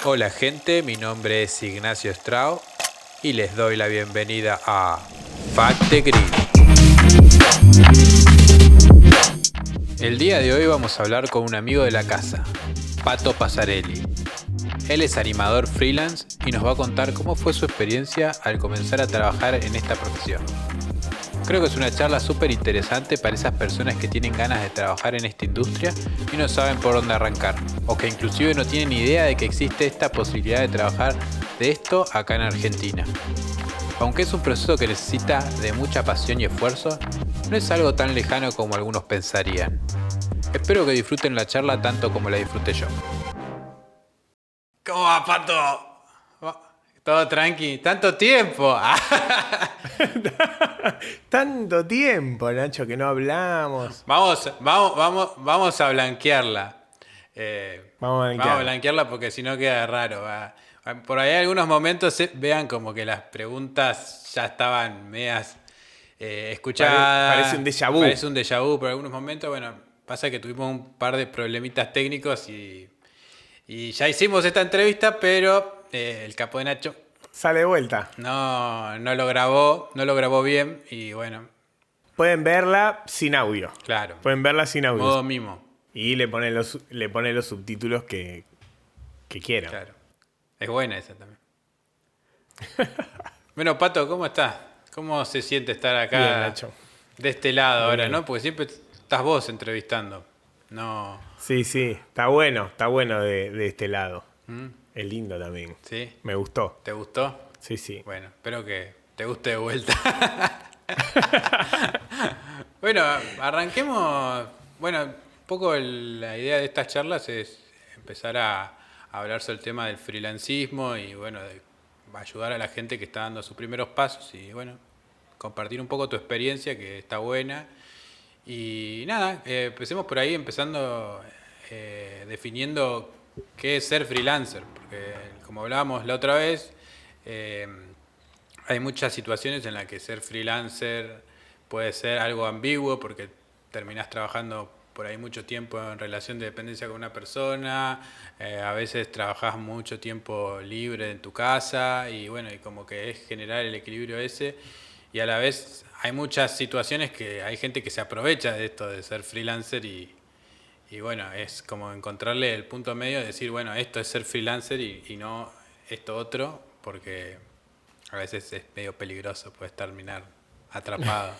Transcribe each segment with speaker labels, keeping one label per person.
Speaker 1: Hola gente, mi nombre es Ignacio Strau y les doy la bienvenida a Fact the Grid. El día de hoy vamos a hablar con un amigo de la casa, Pato Pasarelli. Él es animador freelance y nos va a contar cómo fue su experiencia al comenzar a trabajar en esta profesión. Creo que es una charla súper interesante para esas personas que tienen ganas de trabajar en esta industria y no saben por dónde arrancar, o que inclusive no tienen idea de que existe esta posibilidad de trabajar de esto acá en Argentina. Aunque es un proceso que necesita de mucha pasión y esfuerzo, no es algo tan lejano como algunos pensarían. Espero que disfruten la charla tanto como la disfruté yo. ¿Cómo va, Pato? Todo tranqui, tanto tiempo.
Speaker 2: Tanto tiempo, Nacho, que no hablamos.
Speaker 1: Vamos a blanquearla.
Speaker 2: Vamos a
Speaker 1: Vamos a
Speaker 2: blanquear.
Speaker 1: blanquearla porque si no queda raro. Por ahí algunos momentos vean como que las preguntas ya estaban medias
Speaker 2: Parece un
Speaker 1: escuchadas.
Speaker 2: déjà vu.
Speaker 1: Parece un déjà vu por algunos momentos. Bueno, pasa que tuvimos un par de problemitas técnicos y ya hicimos esta entrevista, pero el capo de Nacho
Speaker 2: Sale de vuelta.
Speaker 1: no lo grabó bien y bueno,
Speaker 2: Pueden verla sin audio.
Speaker 1: claro,
Speaker 2: Pueden verla sin audio.
Speaker 1: modo mimo,
Speaker 2: Y le ponen los subtítulos que quieran.
Speaker 1: claro. Es buena esa también. Bueno, Pato, ¿cómo estás? ¿Cómo se siente estar
Speaker 2: Bien,
Speaker 1: acá
Speaker 2: Nacho.
Speaker 1: de este lado
Speaker 2: Muy
Speaker 1: ahora,
Speaker 2: bien.
Speaker 1: no? Porque siempre estás vos entrevistando. No.
Speaker 2: Sí, sí. Está bueno de este lado. Es lindo también.
Speaker 1: ¿Sí?
Speaker 2: Me gustó.
Speaker 1: ¿Te gustó?
Speaker 2: Sí, sí.
Speaker 1: Bueno, espero que te guste de vuelta. Bueno, arranquemos. Bueno, un poco la idea de estas charlas es empezar a hablar sobre el tema del freelancismo y bueno, de ayudar a la gente que está dando sus primeros pasos y bueno, compartir un poco tu experiencia que está buena. Y nada, empecemos por ahí, empezando definiendo qué es ser freelancer, porque como hablábamos la otra vez, eh, hay muchas situaciones en las que ser freelancer puede ser algo ambiguo porque terminás trabajando por ahí mucho tiempo en relación de dependencia con una persona, a veces trabajás mucho tiempo libre en tu casa y bueno, y como que es generar el equilibrio ese y a la vez hay muchas situaciones que hay gente que se aprovecha de esto de ser freelancer y bueno, es como encontrarle el punto medio de decir, bueno, esto es ser freelancer y no esto otro, porque a veces es medio peligroso, puedes terminar atrapado.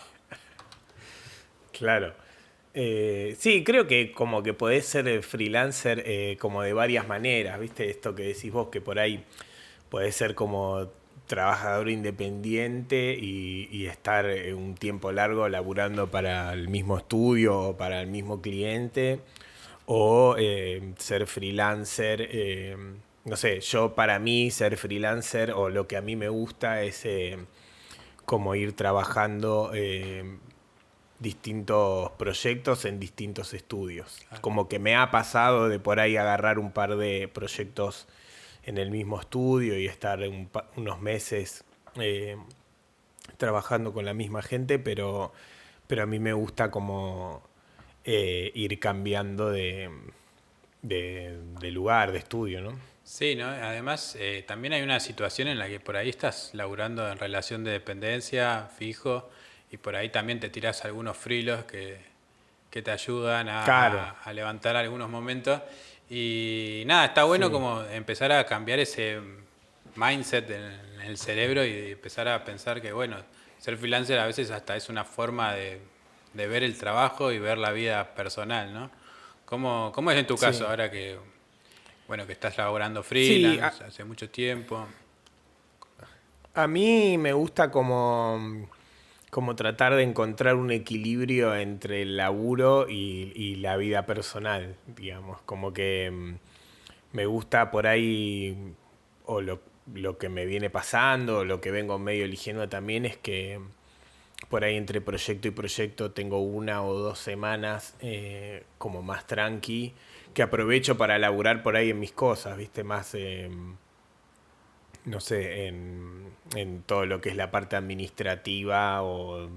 Speaker 2: Claro. Sí, creo que como que podés ser freelancer como de varias maneras, ¿viste? Esto que decís vos, que por ahí podés ser como trabajador independiente y estar un tiempo largo laburando para el mismo estudio o para el mismo cliente, o ser freelancer. No sé, yo para mí ser freelancer o lo que a mí me gusta es como ir trabajando distintos proyectos en distintos estudios. Como que me ha pasado de por ahí agarrar un par de proyectos en el mismo estudio y estar unos meses trabajando con la misma gente, pero a mí me gusta como ir cambiando de lugar, de estudio, ¿no?
Speaker 1: Sí, ¿no? Además, también hay una situación en la que por ahí estás laburando en relación de dependencia, fijo, y por ahí también te tirás algunos frilos que te ayudan
Speaker 2: Claro,
Speaker 1: a levantar algunos momentos. Y nada, está bueno
Speaker 2: sí.
Speaker 1: como empezar a cambiar ese mindset en el cerebro y empezar a pensar que, bueno, ser freelancer a veces hasta es una forma de ver el trabajo y ver la vida personal, ¿no? ¿Cómo es en tu caso
Speaker 2: Sí.
Speaker 1: ahora que, bueno, que estás laborando
Speaker 2: Sí,
Speaker 1: freelance hace mucho tiempo?
Speaker 2: a mí me gusta como tratar de encontrar un equilibrio entre el laburo y la vida personal, digamos. Como que me gusta por ahí, o lo que me viene pasando, o lo que vengo medio eligiendo también es que por ahí entre proyecto y proyecto tengo 1 o 2 semanas como más tranqui, que aprovecho para laburar por ahí en mis cosas, ¿viste? Más, no sé, en todo lo que es la parte administrativa o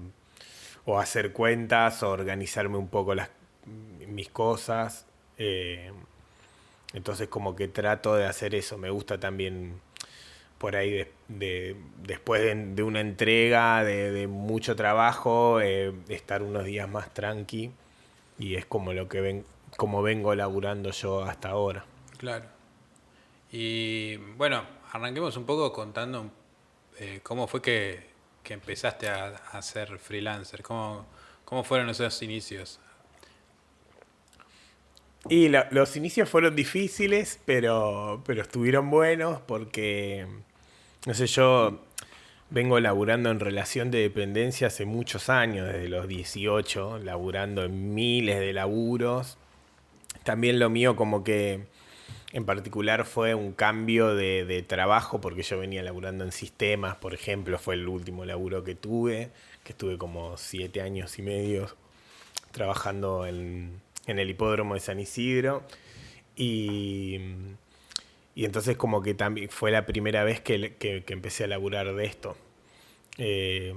Speaker 2: hacer cuentas o organizarme un poco mis cosas. Entonces como que trato de hacer eso. Me gusta también por ahí después de una entrega, de mucho trabajo, estar unos días más tranqui. Y es como lo que como vengo laburando yo hasta ahora.
Speaker 1: Claro. Y bueno, arranquemos un poco contando cómo fue que empezaste a ser freelancer, cómo fueron esos inicios.
Speaker 2: Y los inicios fueron difíciles, pero estuvieron buenos porque, no sé, yo vengo laburando en relación de dependencia hace muchos años, desde los 18, laburando en miles de laburos. También lo mío como que en particular fue un cambio de trabajo porque yo venía laburando en sistemas, por ejemplo, fue el último laburo que estuve como 7 años y medio trabajando en el hipódromo de San Isidro. Y, y entonces como que también fue la primera vez que empecé a laburar de esto. Eh,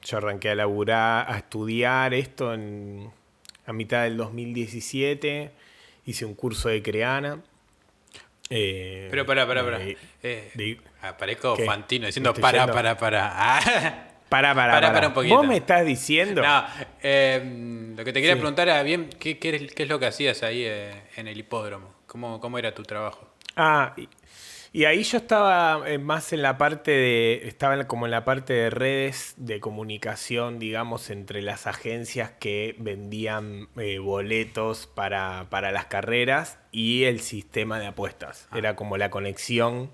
Speaker 2: yo arranqué a laburar, a estudiar esto a mitad del 2017. Hice un curso de Creana.
Speaker 1: Pero pará.
Speaker 2: De,
Speaker 1: Eh,
Speaker 2: de-
Speaker 1: Parezco
Speaker 2: ¿Qué?
Speaker 1: Fantino
Speaker 2: ¿Me
Speaker 1: diciendo
Speaker 2: estoy yendo?
Speaker 1: para. Ah, para un
Speaker 2: Para.
Speaker 1: poquito.
Speaker 2: ¿Vos me estás diciendo?
Speaker 1: No, lo que te quería
Speaker 2: Sí.
Speaker 1: preguntar era bien, ¿qué es lo que hacías ahí en el hipódromo? ¿Cómo era tu trabajo?
Speaker 2: Ah, y ahí yo estaba más en la parte estaba como en la parte de redes de comunicación, digamos, entre las agencias que vendían boletos para las carreras y el sistema de apuestas.
Speaker 1: Ah,
Speaker 2: Era como la conexión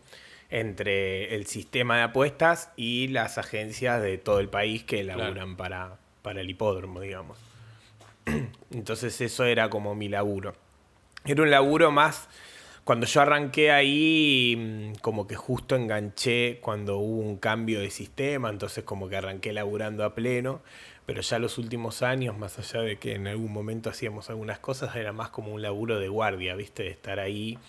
Speaker 2: entre el sistema de apuestas y las agencias de todo el país que
Speaker 1: claro.
Speaker 2: laburan para el hipódromo, digamos. Entonces eso era como mi laburo. Era un laburo más. Cuando yo arranqué ahí, como que justo enganché cuando hubo un cambio de sistema, entonces como que arranqué laburando a pleno, pero ya los últimos años, más allá de que en algún momento hacíamos algunas cosas, era más como un laburo de guardia, ¿viste? De estar ahí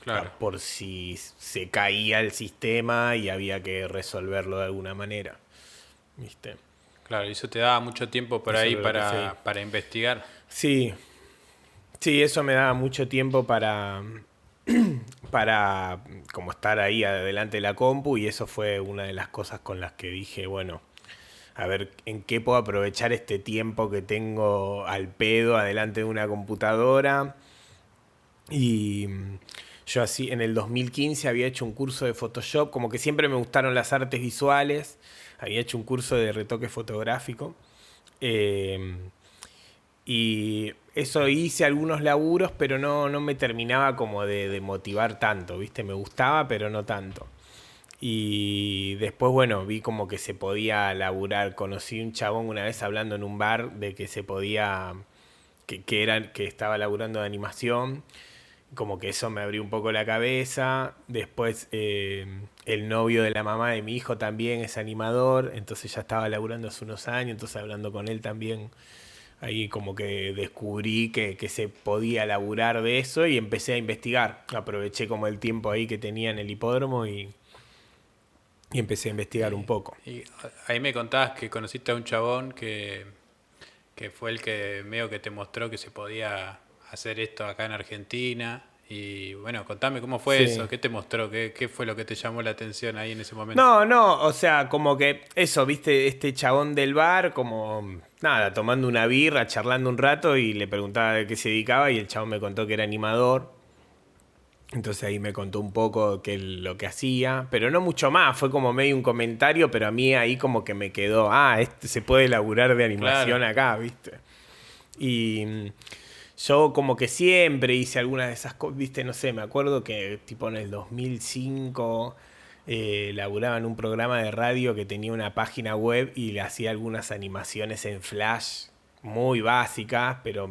Speaker 1: Claro,
Speaker 2: por si se caía el sistema y había que resolverlo de alguna manera, ¿viste?
Speaker 1: claro, y eso te daba mucho tiempo por
Speaker 2: Eso
Speaker 1: ahí
Speaker 2: era lo que hacía.
Speaker 1: para investigar.
Speaker 2: Sí, sí, eso me daba mucho tiempo para como estar ahí adelante de la compu y eso fue una de las cosas con las que dije, bueno, a ver en qué puedo aprovechar este tiempo que tengo al pedo adelante de una computadora. Y yo así en el 2015 había hecho un curso de Photoshop, como que siempre me gustaron las artes visuales, había hecho un curso de retoque fotográfico. Eh, y eso hice algunos laburos, pero no me terminaba como de motivar tanto, ¿viste? Me gustaba, pero no tanto. Y después, bueno, vi como que se podía laburar. Conocí un chabón una vez hablando en un bar de que se podía, que estaba laburando de animación. Como que eso me abrió un poco la cabeza. Después, el novio de la mamá de mi hijo también es animador, entonces ya estaba laburando hace unos años, entonces hablando con él también ahí como que descubrí que se podía laburar de eso y empecé a investigar. Aproveché como el tiempo ahí que tenía en el hipódromo y empecé a investigar un poco.
Speaker 1: Y ahí me contabas que conociste a un chabón que fue el que medio que te mostró que se podía hacer esto acá en Argentina. Y bueno, contame cómo fue eso,
Speaker 2: Sí.
Speaker 1: qué te mostró, qué fue lo que te llamó la atención ahí en ese momento.
Speaker 2: No, o sea, como que eso, viste, este chabón del bar, como nada, tomando una birra, charlando un rato y le preguntaba de qué se dedicaba y el chabón me contó que era animador. Entonces ahí me contó un poco lo que hacía, pero no mucho más, fue como medio un comentario, pero a mí ahí como que me quedó, se puede laburar de
Speaker 1: Claro,
Speaker 2: animación acá, ¿viste? Y yo como que siempre hice algunas de esas cosas, ¿viste? No sé, me acuerdo que tipo en el 2005 laburaba en un programa de radio que tenía una página web y le hacía algunas animaciones en Flash muy básicas, pero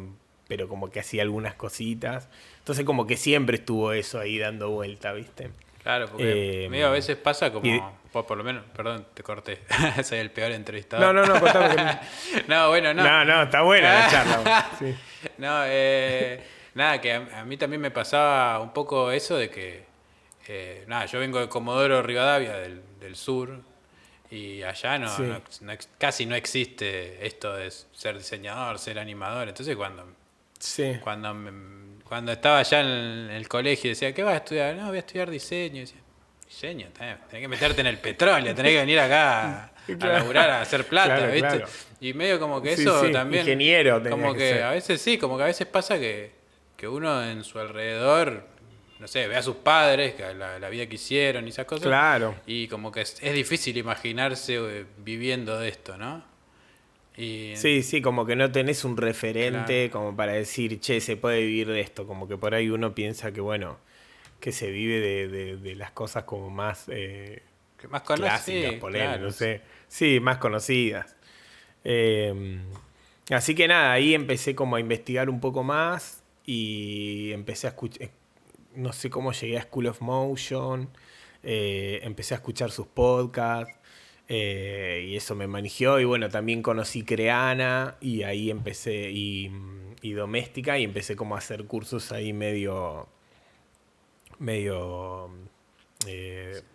Speaker 2: como que hacía algunas cositas. Entonces como que siempre estuvo eso ahí dando vuelta, ¿viste?
Speaker 1: claro, porque
Speaker 2: Eh,
Speaker 1: medio a veces pasa
Speaker 2: y,
Speaker 1: como, por lo menos, perdón, te corté, soy el peor entrevistador.
Speaker 2: no, contame que...
Speaker 1: No, bueno, no.
Speaker 2: No, está buena la charla. Sí.
Speaker 1: No, nada, que a mí también me pasaba un poco eso de que, nada, yo vengo de Comodoro Rivadavia, del sur, y allá
Speaker 2: Sí,
Speaker 1: casi no existe esto de ser diseñador, ser animador. Entonces
Speaker 2: sí.
Speaker 1: cuando cuando estaba allá en el colegio decía, ¿qué vas a estudiar? No, voy a estudiar diseño. Y decía, diseño, tenés que meterte en el petróleo, tenés que venir acá a laburar, a hacer plata,
Speaker 2: Claro,
Speaker 1: ¿viste?
Speaker 2: claro.
Speaker 1: Y medio como que
Speaker 2: Sí,
Speaker 1: eso
Speaker 2: sí,
Speaker 1: también,
Speaker 2: ingeniero tenía
Speaker 1: como
Speaker 2: que
Speaker 1: que
Speaker 2: ser.
Speaker 1: a veces sí, como que a veces pasa que uno en su alrededor, no sé, ve a sus padres, que la vida que hicieron y esas cosas,
Speaker 2: Claro.
Speaker 1: y como que es difícil imaginarse viviendo de esto, ¿no? Y
Speaker 2: Sí, sí, como que no tenés un
Speaker 1: claro,
Speaker 2: referente como para decir, che, se puede vivir de esto. Como que por ahí uno piensa que, bueno, que se vive de las cosas como más
Speaker 1: que más
Speaker 2: clásicas,
Speaker 1: conoce, sí,
Speaker 2: ponele, no
Speaker 1: claro.
Speaker 2: sé. Sí, más conocidas. Eh, Así que nada, ahí empecé como a investigar un poco más y empecé a escuchar, no sé cómo llegué a School of Motion, empecé a escuchar sus podcasts y eso me manejó y bueno, también conocí Creana y ahí empecé y Doméstica y empecé como a hacer cursos ahí medio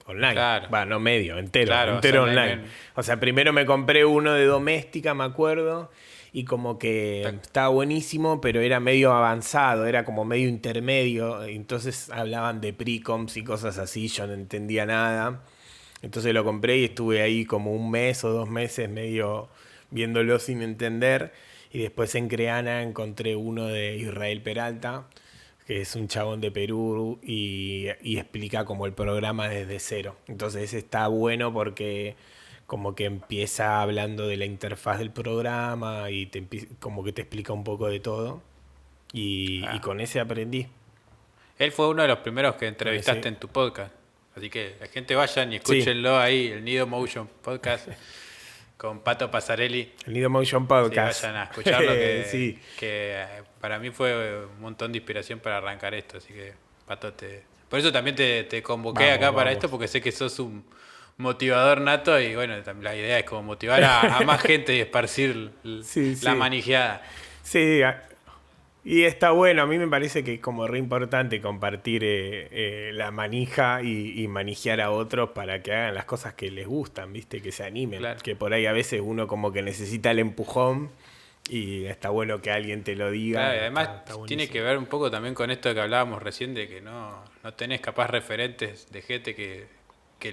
Speaker 2: online.
Speaker 1: Claro,
Speaker 2: Va, no medio, entero,
Speaker 1: claro,
Speaker 2: entero
Speaker 1: hacerla
Speaker 2: online. O sea, primero me compré uno de doméstica, me acuerdo, y como que estaba buenísimo, pero era medio avanzado, era como medio intermedio. Entonces hablaban de precoms y cosas así, yo no entendía nada. Entonces lo compré y estuve ahí como un mes o 2 meses medio viéndolo sin entender. Y después en Creana encontré uno de Israel Peralta, que es un chabón de Perú y explica como el programa desde cero. Entonces ese está bueno porque como que empieza hablando de la interfaz del programa y como que te explica un poco de todo. Y
Speaker 1: claro.
Speaker 2: con ese aprendí.
Speaker 1: Él fue uno de los primeros que
Speaker 2: Con
Speaker 1: entrevistaste
Speaker 2: ese.
Speaker 1: en tu podcast. Así que la gente vayan y
Speaker 2: Sí,
Speaker 1: escúchenlo ahí, el Nido Motion Podcast con Pato Pasarelli.
Speaker 2: el Nido Motion
Speaker 1: Sí,
Speaker 2: Podcast.
Speaker 1: vayan a escucharlo
Speaker 2: Sí,
Speaker 1: que para mí fue un montón de inspiración para arrancar esto. Así que, Pato, por eso también te convoqué
Speaker 2: vamos,
Speaker 1: acá para
Speaker 2: vamos.
Speaker 1: esto, porque sé que sos un motivador nato y bueno, la idea es como motivar a más gente y esparcir
Speaker 2: Sí,
Speaker 1: la
Speaker 2: sí.
Speaker 1: manijada.
Speaker 2: Sí, y está bueno, a mí me parece que es como re importante compartir la manija y manijear a otros para que hagan las cosas que les gustan, ¿viste? Que se animen.
Speaker 1: Claro.
Speaker 2: Que por ahí a veces uno como que necesita el empujón y está bueno que alguien te lo diga
Speaker 1: Claro, y
Speaker 2: y
Speaker 1: además
Speaker 2: está
Speaker 1: tiene que
Speaker 2: buenísimo.
Speaker 1: ver un poco también con esto que hablábamos recién de que no tenés capaz referentes de gente que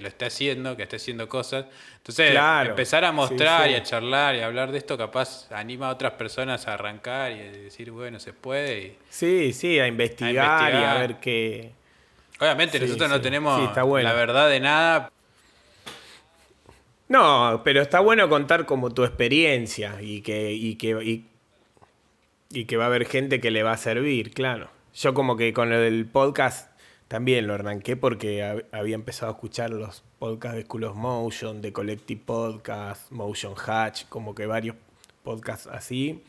Speaker 1: lo está haciendo, que está haciendo cosas. Entonces,
Speaker 2: Claro,
Speaker 1: empezar a
Speaker 2: sí,
Speaker 1: mostrar y
Speaker 2: sí.
Speaker 1: a charlar y a hablar de esto capaz anima a otras personas a arrancar y a decir, bueno, se puede y
Speaker 2: Sí, sí, a
Speaker 1: a
Speaker 2: investigar y a ver
Speaker 1: investigar.
Speaker 2: qué.
Speaker 1: Obviamente
Speaker 2: Sí,
Speaker 1: nosotros no
Speaker 2: sí, sí,
Speaker 1: tenemos
Speaker 2: está
Speaker 1: la
Speaker 2: bueno.
Speaker 1: verdad de nada.
Speaker 2: No, pero está bueno contar como tu experiencia y que va a haber gente que le va a servir, claro. Yo como que con el podcast también lo arranqué porque había empezado a escuchar los podcasts de School of Motion, de Collective Podcast, Motion Hatch, como que varios podcasts así.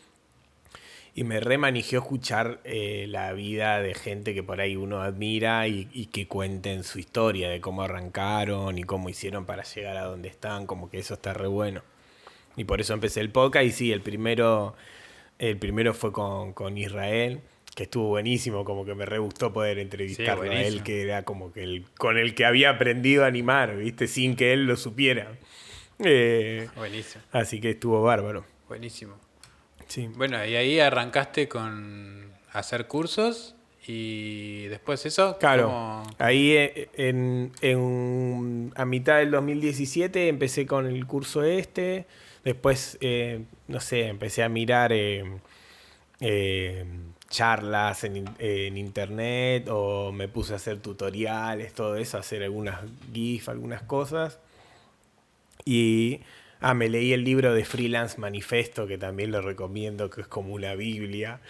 Speaker 2: Y me remanijó escuchar la vida de gente que por ahí uno admira y que cuenten su historia de cómo arrancaron y cómo hicieron para llegar a donde están, como que eso está re bueno. Y por eso empecé el podcast y sí, el primero fue con Israel, que estuvo buenísimo, como que me re gustó poder
Speaker 1: Sí,
Speaker 2: entrevistarlo a él,
Speaker 1: buenísimo.
Speaker 2: que era como que con el que había aprendido a animar, ¿viste? Sin que él lo supiera. Eh,
Speaker 1: Buenísimo.
Speaker 2: Así que estuvo bárbaro.
Speaker 1: Buenísimo.
Speaker 2: Sí.
Speaker 1: Bueno, y ahí arrancaste con hacer cursos y después eso,
Speaker 2: Claro,
Speaker 1: como...
Speaker 2: ahí a mitad del 2017 empecé con el curso este, después, no sé, empecé a mirar eh, charlas en internet o me puse a hacer tutoriales, todo eso, hacer algunas GIF, algunas cosas. Y me leí el libro de Freelance Manifesto, que también lo recomiendo, que es como una Biblia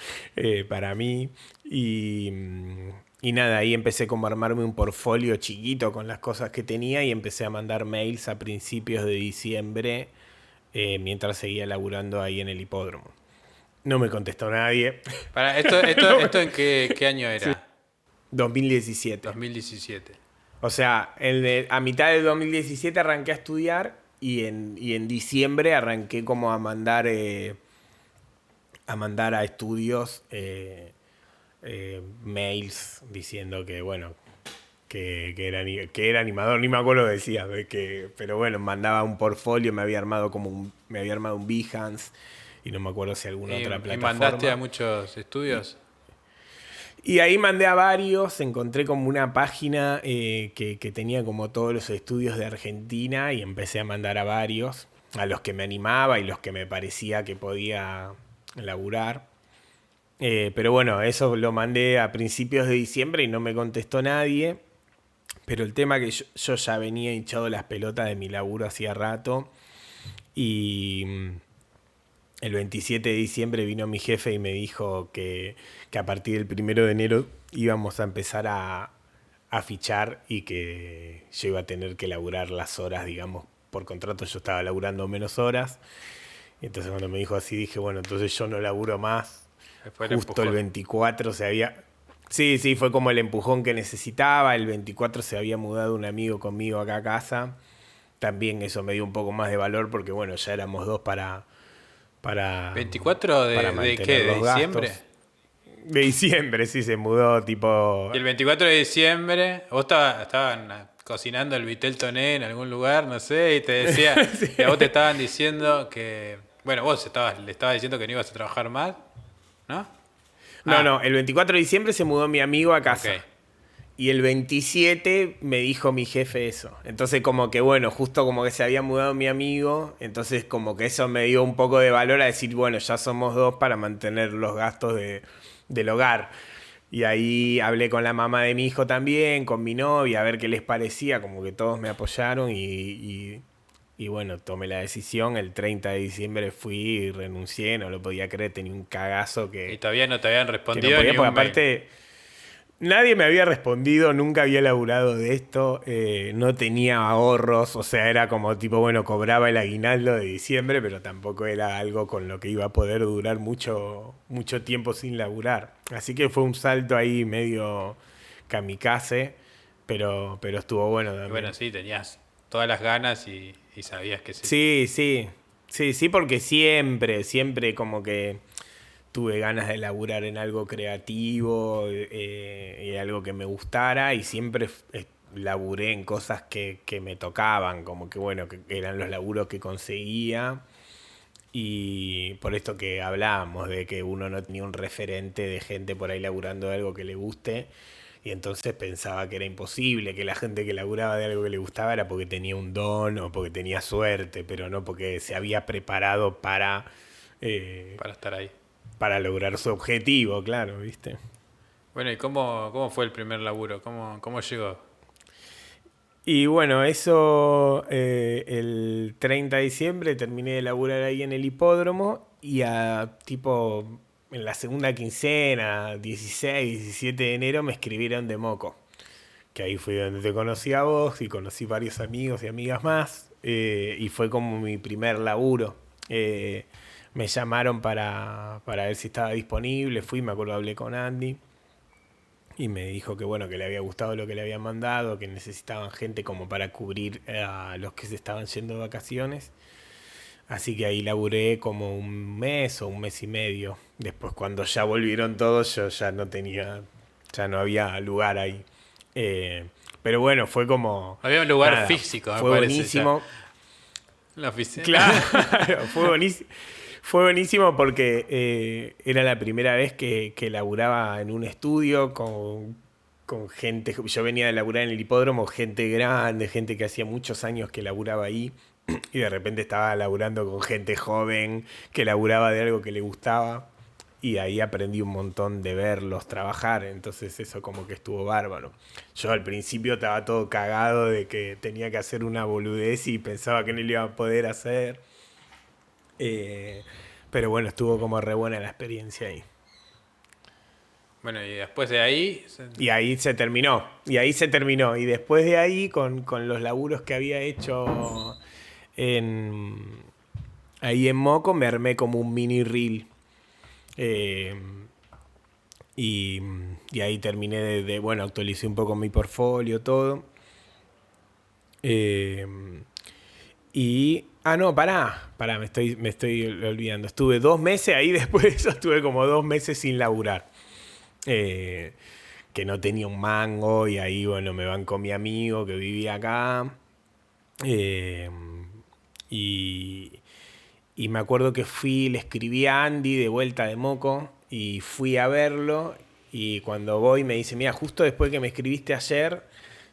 Speaker 2: para mí. Y nada, ahí empecé como a armarme un portfolio chiquito con las cosas que tenía y empecé a mandar mails a principios de diciembre mientras seguía laburando ahí en el hipódromo. No me contestó nadie.
Speaker 1: Para, esto en qué año
Speaker 2: Sí.
Speaker 1: era?
Speaker 2: 2017.
Speaker 1: 2017.
Speaker 2: O sea, a mitad del 2017 arranqué a estudiar y en diciembre arranqué como a mandar a estudios mails diciendo que, bueno, que era animador, ni me acuerdo decía, pero bueno, mandaba un portfolio, me había armado un Behance y no me acuerdo si alguna otra
Speaker 1: Y mandaste a
Speaker 2: plataforma.
Speaker 1: muchos estudios?
Speaker 2: Y ahí mandé a varios, encontré como una página que tenía como todos los estudios de Argentina y empecé a mandar a varios, a los que me animaba y los que me parecía que podía laburar. Pero bueno, eso lo mandé a principios de diciembre y no me contestó nadie. Pero el tema que yo ya venía hinchado las pelotas de mi laburo hacía rato y el 27 de diciembre vino mi jefe y me dijo que a partir del 1 de enero íbamos a empezar a fichar y que yo iba a tener que laburar las horas, digamos, por contrato yo estaba laburando menos horas. Y entonces cuando me dijo así dije, bueno, entonces yo no laburo más.
Speaker 1: Después le
Speaker 2: Justo el
Speaker 1: empujó.
Speaker 2: 24 se había... Sí, sí, fue como el empujón que necesitaba. El 24 se había mudado un amigo conmigo acá a casa. También eso me dio un poco más de valor porque, bueno, ya éramos dos para,
Speaker 1: ¿24
Speaker 2: para
Speaker 1: de qué?
Speaker 2: mantener
Speaker 1: ¿De
Speaker 2: los
Speaker 1: diciembre?
Speaker 2: gastos. De diciembre, sí, se mudó tipo...
Speaker 1: Y el 24 de diciembre, vos estaban cocinando el vitel toné en algún lugar, no sé, y te decía,
Speaker 2: Sí.
Speaker 1: y a vos te estaban diciendo que, bueno, le estabas diciendo que no ibas a trabajar más, ¿no?
Speaker 2: No,
Speaker 1: Ah,
Speaker 2: no, el 24 de diciembre se mudó mi amigo a
Speaker 1: ok.
Speaker 2: casa. Y el 27 me dijo mi jefe eso. Entonces como que bueno, justo como que se había mudado mi amigo, entonces como que eso me dio un poco de valor a decir, bueno, ya somos dos para mantener los gastos del hogar. Y ahí hablé con la mamá de mi hijo también, con mi novia, a ver qué les parecía, como que todos me apoyaron y bueno, tomé la decisión. El 30 de diciembre fui y renuncié, no lo podía creer, tenía un cagazo
Speaker 1: Y todavía no te habían
Speaker 2: que no
Speaker 1: respondido
Speaker 2: podía,
Speaker 1: ni
Speaker 2: porque
Speaker 1: un mail.
Speaker 2: aparte... Nadie me había respondido, nunca había laburado de esto, no tenía ahorros, o sea, era como tipo, bueno, cobraba el aguinaldo de diciembre, pero tampoco era algo con lo que iba a poder durar mucho, mucho tiempo sin laburar. Así que fue un salto ahí medio kamikaze, pero estuvo bueno
Speaker 1: Y bueno,
Speaker 2: también.
Speaker 1: sí, tenías todas las ganas y sabías que sí.
Speaker 2: Sí, sí, sí, sí, porque siempre, siempre como que tuve ganas de laburar en algo creativo y algo que me gustara y siempre laburé en cosas que me tocaban, como que bueno, que eran los laburos que conseguía y por esto que hablábamos de que uno no tenía un referente de gente por ahí laburando de algo que le guste y entonces pensaba que era imposible, que la gente que laburaba de algo que le gustaba era porque tenía un don o porque tenía suerte, pero no porque se había preparado eh,
Speaker 1: Para estar ahí.
Speaker 2: para lograr su objetivo, claro, ¿viste?
Speaker 1: Bueno, ¿y cómo fue el primer laburo? ¿Cómo llegó?
Speaker 2: Y bueno, eso el 30 de diciembre terminé de laburar ahí en el hipódromo y a tipo en la segunda quincena, 16, 17 de enero, me escribieron de Moco. Que ahí fue donde te conocí a vos y conocí varios amigos y amigas más. Y fue como mi primer laburo. Me llamaron para ver si estaba disponible. Fui, me acuerdo, hablé con Andy. Y me dijo que bueno, que le había gustado lo que le habían mandado, que necesitaban gente como para cubrir a los que se estaban yendo de vacaciones. Así que ahí laburé como un mes o un mes y medio. Después cuando ya volvieron todos, yo ya no tenía, ya no había lugar ahí. Eh, pero bueno, fue como,
Speaker 1: Había un lugar
Speaker 2: nada,
Speaker 1: físico, me
Speaker 2: fue
Speaker 1: parece ya.
Speaker 2: buenísimo.
Speaker 1: La oficina.
Speaker 2: Claro, fue buenísimo. Fue buenísimo porque era la primera vez que laburaba en un estudio con gente. Yo venía de laburar en el hipódromo, gente grande, gente que hacía muchos años que laburaba ahí. Y de repente estaba laburando con gente joven que laburaba de algo que le gustaba. Y ahí aprendí un montón de verlos trabajar. Entonces eso como que estuvo bárbaro. Yo al principio estaba todo cagado de que tenía que hacer una boludez y pensaba que no lo iba a poder hacer. Eh, pero bueno, estuvo como re buena la experiencia ahí.
Speaker 1: Bueno, y después de ahí,
Speaker 2: Y ahí se terminó. Y ahí se terminó. Y después de ahí, con los laburos que había hecho en, ahí en Moco, me armé como un mini reel. Eh, y, y ahí terminé bueno, actualicé un poco mi portfolio, todo. Eh, ah, no, pará, me estoy olvidando. Estuve 2 meses ahí, después de eso estuve como 2 meses sin laburar. Eh, que no tenía un mango y ahí, bueno, me bancó mi amigo que vivía acá. Eh, y, y me acuerdo que le escribí a Andy de vuelta de Moco y fui a verlo Y cuando voy me dice, mira, justo después que me escribiste ayer,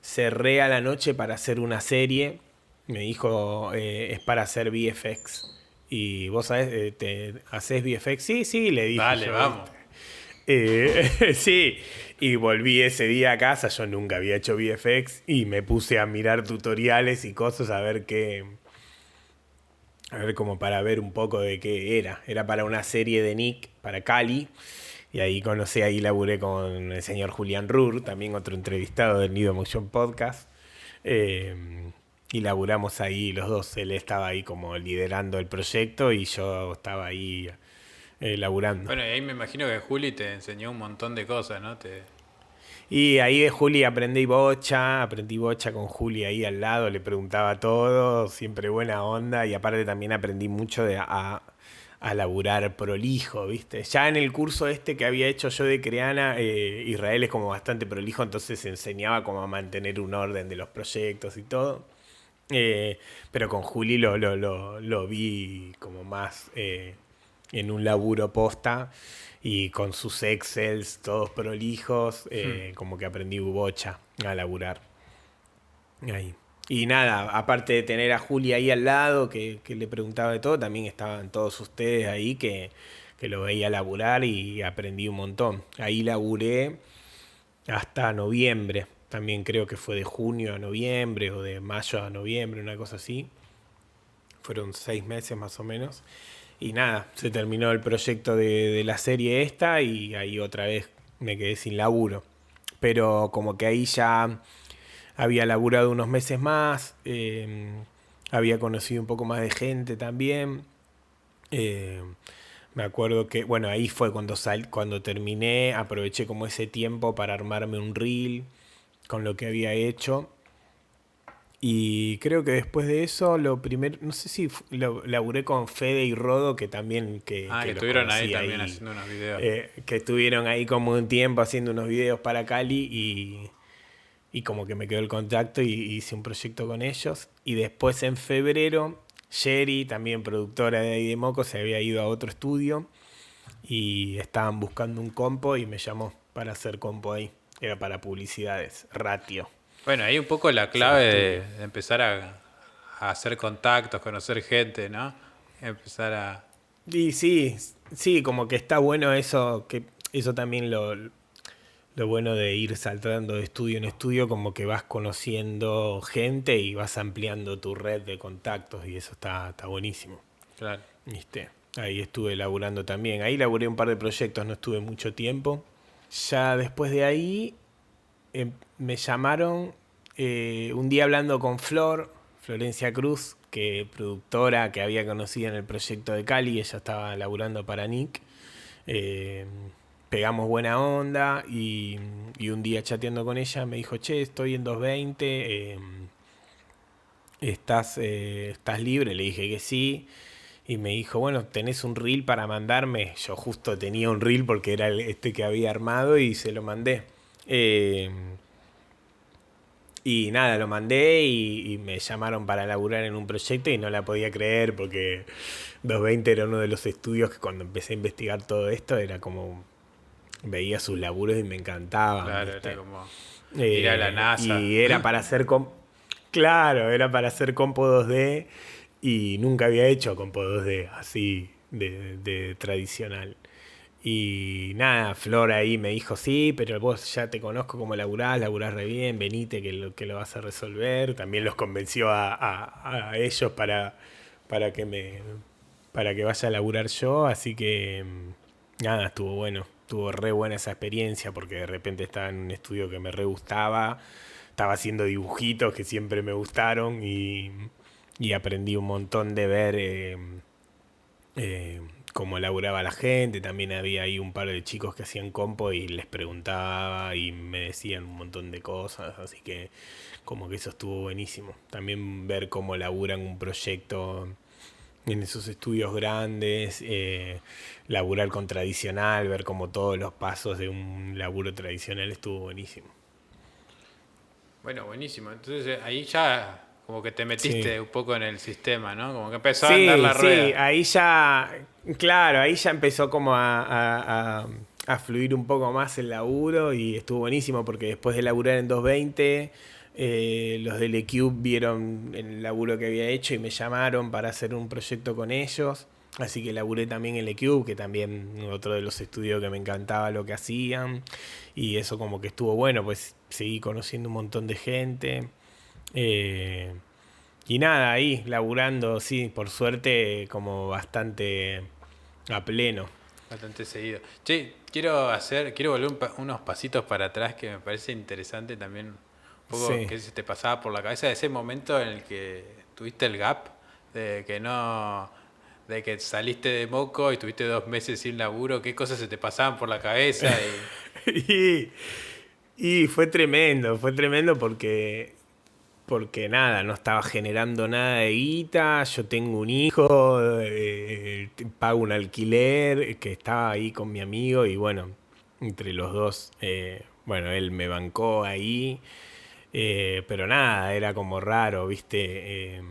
Speaker 2: cerré a la noche para hacer una serie. Me dijo, es para hacer VFX. Y vos sabés, ¿te haces VFX? Sí, sí, le dije
Speaker 1: Dale,
Speaker 2: yo,
Speaker 1: vamos.
Speaker 2: ¿viste? Sí, y volví ese día a casa, yo nunca había hecho VFX y me puse a mirar tutoriales y cosas a ver como para ver un poco de qué era. Era para una serie de Nick, para Cali, y ahí laburé con el señor Julián Rur, también otro entrevistado del Nido Motion Podcast. Y laburamos ahí los dos, él estaba ahí como liderando el proyecto y yo estaba ahí laburando.
Speaker 1: Bueno, y ahí me imagino que Juli te enseñó un montón de cosas, ¿no?
Speaker 2: Y ahí de Juli aprendí bocha con Juli ahí al lado, le preguntaba todo, siempre buena onda, y aparte también aprendí mucho a laburar prolijo, ¿viste? Ya en el curso este que había hecho yo de Creana, Israel es como bastante prolijo, entonces enseñaba como a mantener un orden de los proyectos y todo. Pero con Juli lo vi como más en un laburo posta y con sus Excels todos prolijos, como que aprendí bocha a laburar. Ahí. Y nada, aparte de tener a Juli ahí al lado, que le preguntaba de todo, también estaban todos ustedes ahí que lo veía laburar y aprendí un montón. Ahí laburé hasta noviembre. También creo que fue de junio a noviembre o de mayo a noviembre, una cosa así. Fueron 6 meses más o menos. Y nada, se terminó el proyecto de la serie esta y ahí otra vez me quedé sin laburo. Pero como que ahí ya había laburado unos meses más, había conocido un poco más de gente también. Eh, Me acuerdo que, bueno, ahí fue cuando terminé, aproveché como ese tiempo para armarme un reel con lo que había hecho. Y creo que después de eso, lo primero, no sé si lo laburé con Fede y Rodo, que también
Speaker 1: Ah, que
Speaker 2: los
Speaker 1: estuvieron ahí
Speaker 2: conocí
Speaker 1: también
Speaker 2: ahí,
Speaker 1: haciendo unos videos.
Speaker 2: que estuvieron ahí como un tiempo haciendo unos videos para Cali y como que me quedó el contacto y hice un proyecto con ellos. Y después en febrero, Sherry, también productora de ahí de Moco, se había ido a otro estudio y estaban buscando un compo y me llamó para hacer compo ahí. Era para publicidades, Ratio,
Speaker 1: Bueno, ahí un poco la
Speaker 2: es el
Speaker 1: clave
Speaker 2: estudio.
Speaker 1: de empezar a hacer contactos, conocer gente, ¿no? Empezar a...
Speaker 2: Y sí, sí, como que está bueno eso, que eso también lo bueno de ir saltando de estudio en estudio, como que vas conociendo gente y vas ampliando tu red de contactos y eso está buenísimo.
Speaker 1: Claro.
Speaker 2: ¿Viste? Ahí estuve laburando también. Ahí laburé un par de proyectos, no estuve mucho tiempo. Ya después de ahí me llamaron un día hablando con Florencia Cruz, que productora que había conocido en el proyecto de Cali, ella estaba laburando para Nick. Eh, Pegamos buena onda y un día chateando con ella me dijo, che, estoy en 220, ¿estás libre? Le dije que sí. Y me dijo, bueno, ¿tenés un reel para mandarme? Yo justo tenía un reel porque era este que había armado y se lo mandé. Eh, y nada, lo mandé y me llamaron para laburar en un proyecto y no la podía creer porque 220 era uno de los estudios que cuando empecé a investigar todo esto era como veía sus laburos y me encantaban,
Speaker 1: Claro, era
Speaker 2: ¿viste?
Speaker 1: como ir a la NASA.
Speaker 2: Y era para hacer claro, era para hacer compo 2D y nunca había hecho compo 2D así de tradicional. Y nada, Flor ahí me dijo, sí, pero vos ya te conozco cómo laburás re bien, venite que lo vas a resolver. También los convenció a ellos para que para que vaya a laburar yo, así que nada, estuvo bueno. Estuvo re buena esa experiencia porque de repente estaba en un estudio que me re gustaba, estaba haciendo dibujitos que siempre me gustaron y aprendí un montón de ver cómo laburaba la gente. También había ahí un par de chicos que hacían compo y les preguntaba y me decían un montón de cosas, así que como que eso estuvo buenísimo. También ver cómo laburan un proyecto en esos estudios grandes, laburar con tradicional, ver como todos los pasos de un laburo tradicional estuvo buenísimo.
Speaker 1: Bueno, buenísimo. Entonces ahí ya como que te
Speaker 2: Sí.
Speaker 1: metiste un poco en el sistema, ¿no? Como que empezó a andar
Speaker 2: Sí,
Speaker 1: la
Speaker 2: sí,
Speaker 1: rueda.
Speaker 2: ahí ya, claro, ahí ya empezó como a fluir un poco más el laburo y estuvo buenísimo porque después de laburar en 220, los del eCube vieron el laburo que había hecho y me llamaron para hacer un proyecto con ellos. Así que laburé también en el eCube, que también otro de los estudios que me encantaba lo que hacían. Y eso como que estuvo bueno, pues seguí conociendo un montón de gente. Eh, y nada, ahí laburando, sí, por suerte como bastante a pleno.
Speaker 1: Bastante seguido. Che, quiero volver unos pasitos para atrás que me parece interesante también. Un poco
Speaker 2: Sí.
Speaker 1: que se te pasaba por la cabeza ese momento en el que tuviste el gap, de que no, de que saliste de Moco y tuviste 2 meses sin laburo, qué cosas se te pasaban por la cabeza y
Speaker 2: y, y fue tremendo porque nada, no estaba generando nada de guita, yo tengo un hijo, pago un alquiler, que estaba ahí con mi amigo y bueno, entre los dos, bueno, él me bancó ahí, pero nada, era como raro, ¿viste?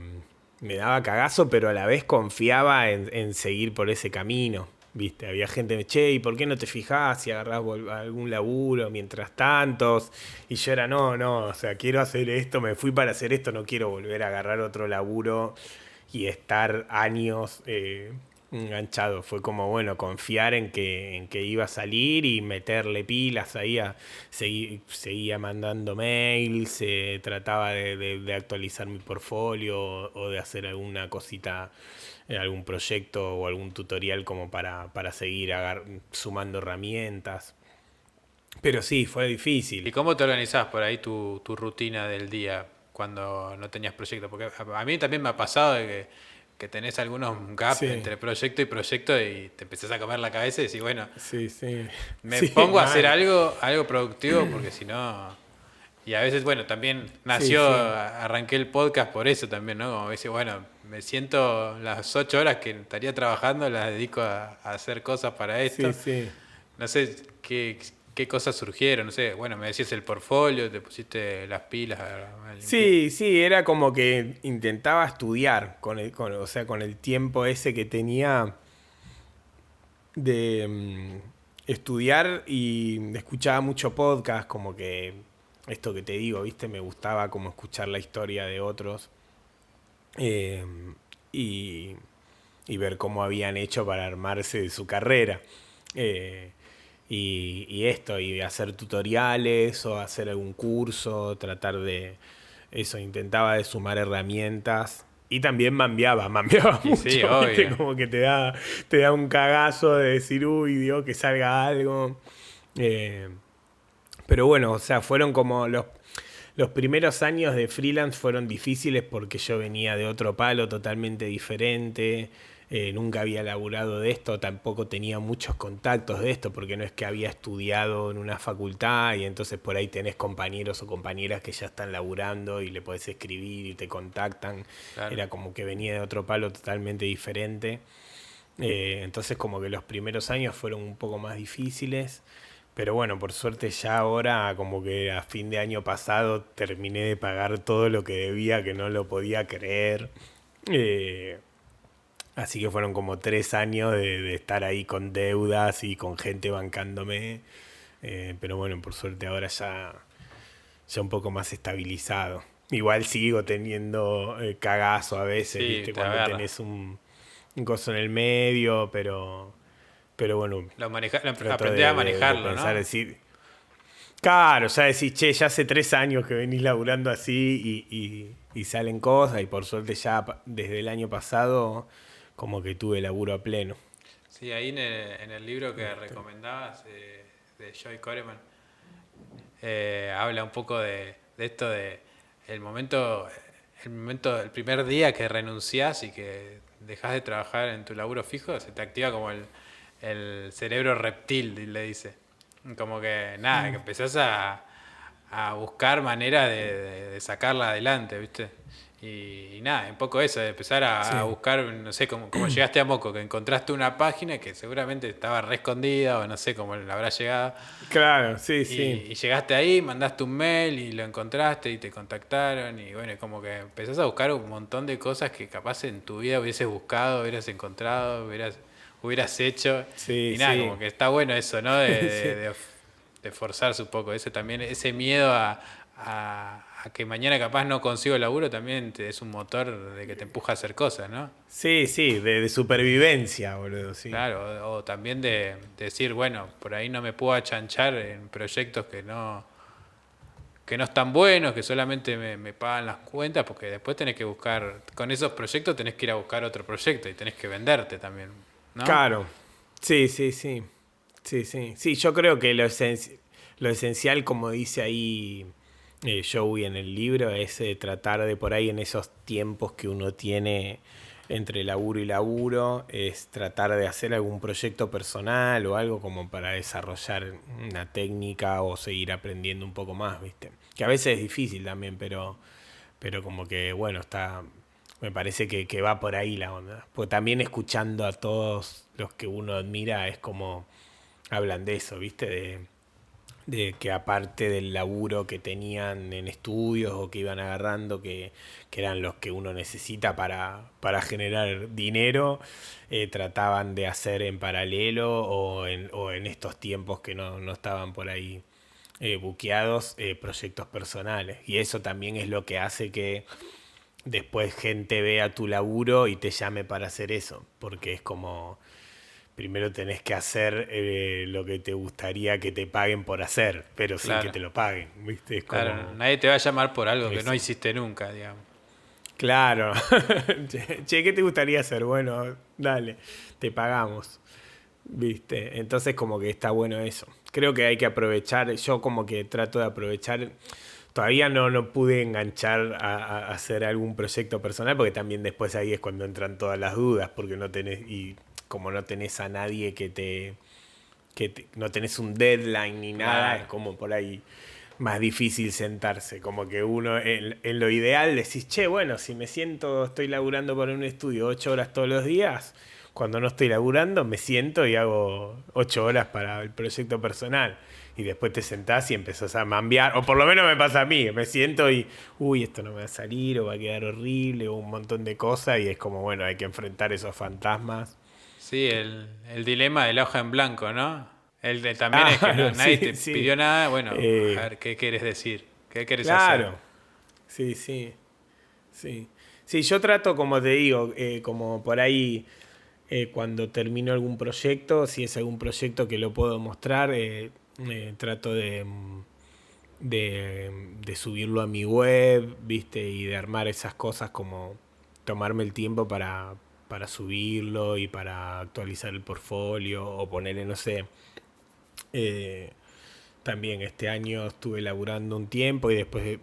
Speaker 2: Me daba cagazo, pero a la vez confiaba en seguir por ese camino. ¿Viste? Había gente que me, che, ¿y por qué no te fijás si agarrás algún laburo mientras tantos? Y yo era, no, no, o sea, quiero hacer esto, me fui para hacer esto, no quiero volver a agarrar otro laburo y estar años enganchado. Fue como, bueno, confiar en que iba a salir y meterle pilas ahí. Seguía mandando mails, trataba de actualizar mi portfolio o de hacer alguna cosita, algún proyecto o algún tutorial como para seguir sumando herramientas. Pero sí, fue
Speaker 1: ¿Y
Speaker 2: difícil.
Speaker 1: cómo te organizabas por ahí tu rutina del día cuando no tenías proyecto? Porque a mí también me ha pasado de que tenés algunos gaps
Speaker 2: Sí,
Speaker 1: entre proyecto y te empezás a comer la cabeza y decís, bueno,
Speaker 2: sí, sí.
Speaker 1: me
Speaker 2: Sí,
Speaker 1: pongo a hacer
Speaker 2: mal.
Speaker 1: algo productivo porque si no... Y a veces, bueno, también
Speaker 2: Sí,
Speaker 1: nació,
Speaker 2: sí.
Speaker 1: arranqué el podcast por eso también, ¿no? Como decir, bueno, me siento las 8 horas que estaría trabajando, las dedico a hacer cosas para
Speaker 2: Sí,
Speaker 1: esto.
Speaker 2: sí.
Speaker 1: No sé qué cosas surgieron, no sé, bueno, me decías el portfolio, te pusiste las pilas a limpiar.
Speaker 2: Sí, sí, era como que intentaba estudiar o sea, con el tiempo ese que tenía de estudiar y escuchaba mucho podcast, como que esto que te digo, ¿viste? Me gustaba como escuchar la historia de otros eh, y, y ver cómo habían hecho para armarse de su carrera. Eh, y esto, y hacer tutoriales o hacer algún curso, tratar de eso, intentaba de sumar herramientas. Y también mambiaba
Speaker 1: Y sí,
Speaker 2: mucho, ¿viste?
Speaker 1: obvio.
Speaker 2: Como que te da un cagazo de decir, uy, Dios, que salga algo. Eh, pero bueno, o sea, fueron como los primeros años de freelance fueron difíciles porque yo venía de otro palo totalmente diferente. Nunca había laburado de esto, tampoco tenía muchos contactos de esto, porque no es que había estudiado en una facultad y entonces por ahí tenés compañeros o compañeras que ya están laburando y le podés escribir y te contactan.
Speaker 1: Claro.
Speaker 2: Era como que venía de otro palo totalmente diferente. Entonces como que los primeros años fueron un poco más difíciles. Pero bueno, por suerte ya ahora, como que a fin de año pasado, terminé de pagar todo lo que debía, que no lo podía creer. Eh, Así que fueron como 3 años de estar ahí con deudas y con gente bancándome. Pero bueno, por suerte ahora ya un poco más estabilizado. Igual sigo teniendo cagazo a veces,
Speaker 1: Sí,
Speaker 2: ¿viste?
Speaker 1: te
Speaker 2: Cuando
Speaker 1: agarra.
Speaker 2: tenés un coso en el medio, pero bueno, trato
Speaker 1: Aprendés a
Speaker 2: de
Speaker 1: manejarlo,
Speaker 2: pensar,
Speaker 1: ¿no?
Speaker 2: decir, claro, ya decís, che, ya hace 3 años que venís laburando así y salen cosas y por suerte ya desde el año pasado como que tuve laburo a pleno.
Speaker 1: Sí, ahí en el libro que
Speaker 2: Este,
Speaker 1: recomendabas, de Joy Coreman, habla un poco de esto de el momento, el primer día que renunciás y que dejas de trabajar en tu laburo fijo, se te activa como el cerebro reptil, le dice. Como que nada, que empezás a buscar maneras de sacarla adelante, ¿viste? Y nada, un poco eso, de empezar a
Speaker 2: sí,
Speaker 1: buscar, no sé, como llegaste a Moco, que encontraste una página que seguramente estaba re escondida o no sé cómo le habrá llegado.
Speaker 2: claro, sí,
Speaker 1: Y,
Speaker 2: sí.
Speaker 1: y llegaste ahí, mandaste un mail y lo encontraste y te contactaron y bueno, como que empezás a buscar un montón de cosas que capaz en tu vida hubieses buscado, hubieras encontrado, hubieras hecho.
Speaker 2: Sí,
Speaker 1: Y nada,
Speaker 2: sí.
Speaker 1: como que está bueno eso, ¿no? De,
Speaker 2: Sí.
Speaker 1: de forzarse un poco. Ese también, ese miedo a que mañana capaz no consigo laburo también es un motor de que te empuja a hacer cosas, ¿no?
Speaker 2: Sí, sí, de supervivencia, boludo, sí.
Speaker 1: Claro, o también de decir, bueno, por ahí no me puedo achanchar en proyectos que no están buenos, que solamente me pagan las cuentas, porque después tenés que buscar, con esos proyectos tenés que ir a buscar otro proyecto y tenés que venderte también, ¿no?
Speaker 2: Claro. Sí, sí, sí. Sí, sí. Sí, yo creo que lo esencial, como dice ahí Joey en el libro, es tratar de por ahí en esos tiempos que uno tiene entre laburo y laburo, es tratar de hacer algún proyecto personal o algo como para desarrollar una técnica o seguir aprendiendo un poco más, ¿viste? Que a veces es difícil también, pero como que, bueno, está, me parece que va por ahí la onda. Porque también escuchando a todos los que uno admira es como hablan de eso, ¿viste? De que aparte del laburo que tenían en estudios o que iban agarrando, que eran los que uno necesita para generar dinero, trataban de hacer en paralelo o en estos tiempos que no estaban por ahí buqueados, proyectos personales. Y eso también es lo que hace que después gente vea tu laburo y te llame para hacer eso, porque es como primero tenés que hacer lo que te gustaría que te paguen por hacer, pero sin que
Speaker 1: Claro,
Speaker 2: te lo paguen, ¿viste? Es
Speaker 1: claro,
Speaker 2: como
Speaker 1: nadie te va a llamar por algo que no
Speaker 2: eso.
Speaker 1: hiciste nunca, digamos.
Speaker 2: Claro. Che, ¿qué te gustaría hacer? Bueno, dale, te pagamos, ¿viste? Entonces como que está bueno eso. Creo que hay que aprovechar, yo como que trato de aprovechar. Todavía no pude enganchar a hacer algún proyecto personal, porque también después ahí es cuando entran todas las dudas, porque no tenés, y como no tenés a nadie no tenés un deadline ni nada, es
Speaker 1: Claro.
Speaker 2: como por ahí más difícil sentarse. Como que uno, en lo ideal, decís, che, bueno, si me siento, estoy laburando para un estudio 8 horas todos los días, cuando no estoy laburando, me siento y hago 8 horas para el proyecto personal. Y después te sentás y empezás a mambear, o por lo menos me pasa a mí, me siento y, uy, esto no me va a salir, o va a quedar horrible, o un montón de cosas, y es como, bueno, hay que enfrentar esos fantasmas.
Speaker 1: Sí, el dilema de la hoja en blanco, ¿no? También es que
Speaker 2: Claro,
Speaker 1: nadie
Speaker 2: sí,
Speaker 1: te
Speaker 2: sí.
Speaker 1: pidió nada, bueno, a
Speaker 2: Eh,
Speaker 1: ver, ¿qué quieres decir? ¿Qué quieres hacer?
Speaker 2: claro, sí, sí, sí. Sí, yo trato, como te digo, como por ahí, cuando termino algún proyecto, si es algún proyecto que lo puedo mostrar, trato de subirlo a mi web, ¿viste? Y de armar esas cosas como tomarme el tiempo para subirlo y para actualizar el portfolio o ponerle, no sé, eh, también este año estuve laburando un tiempo y después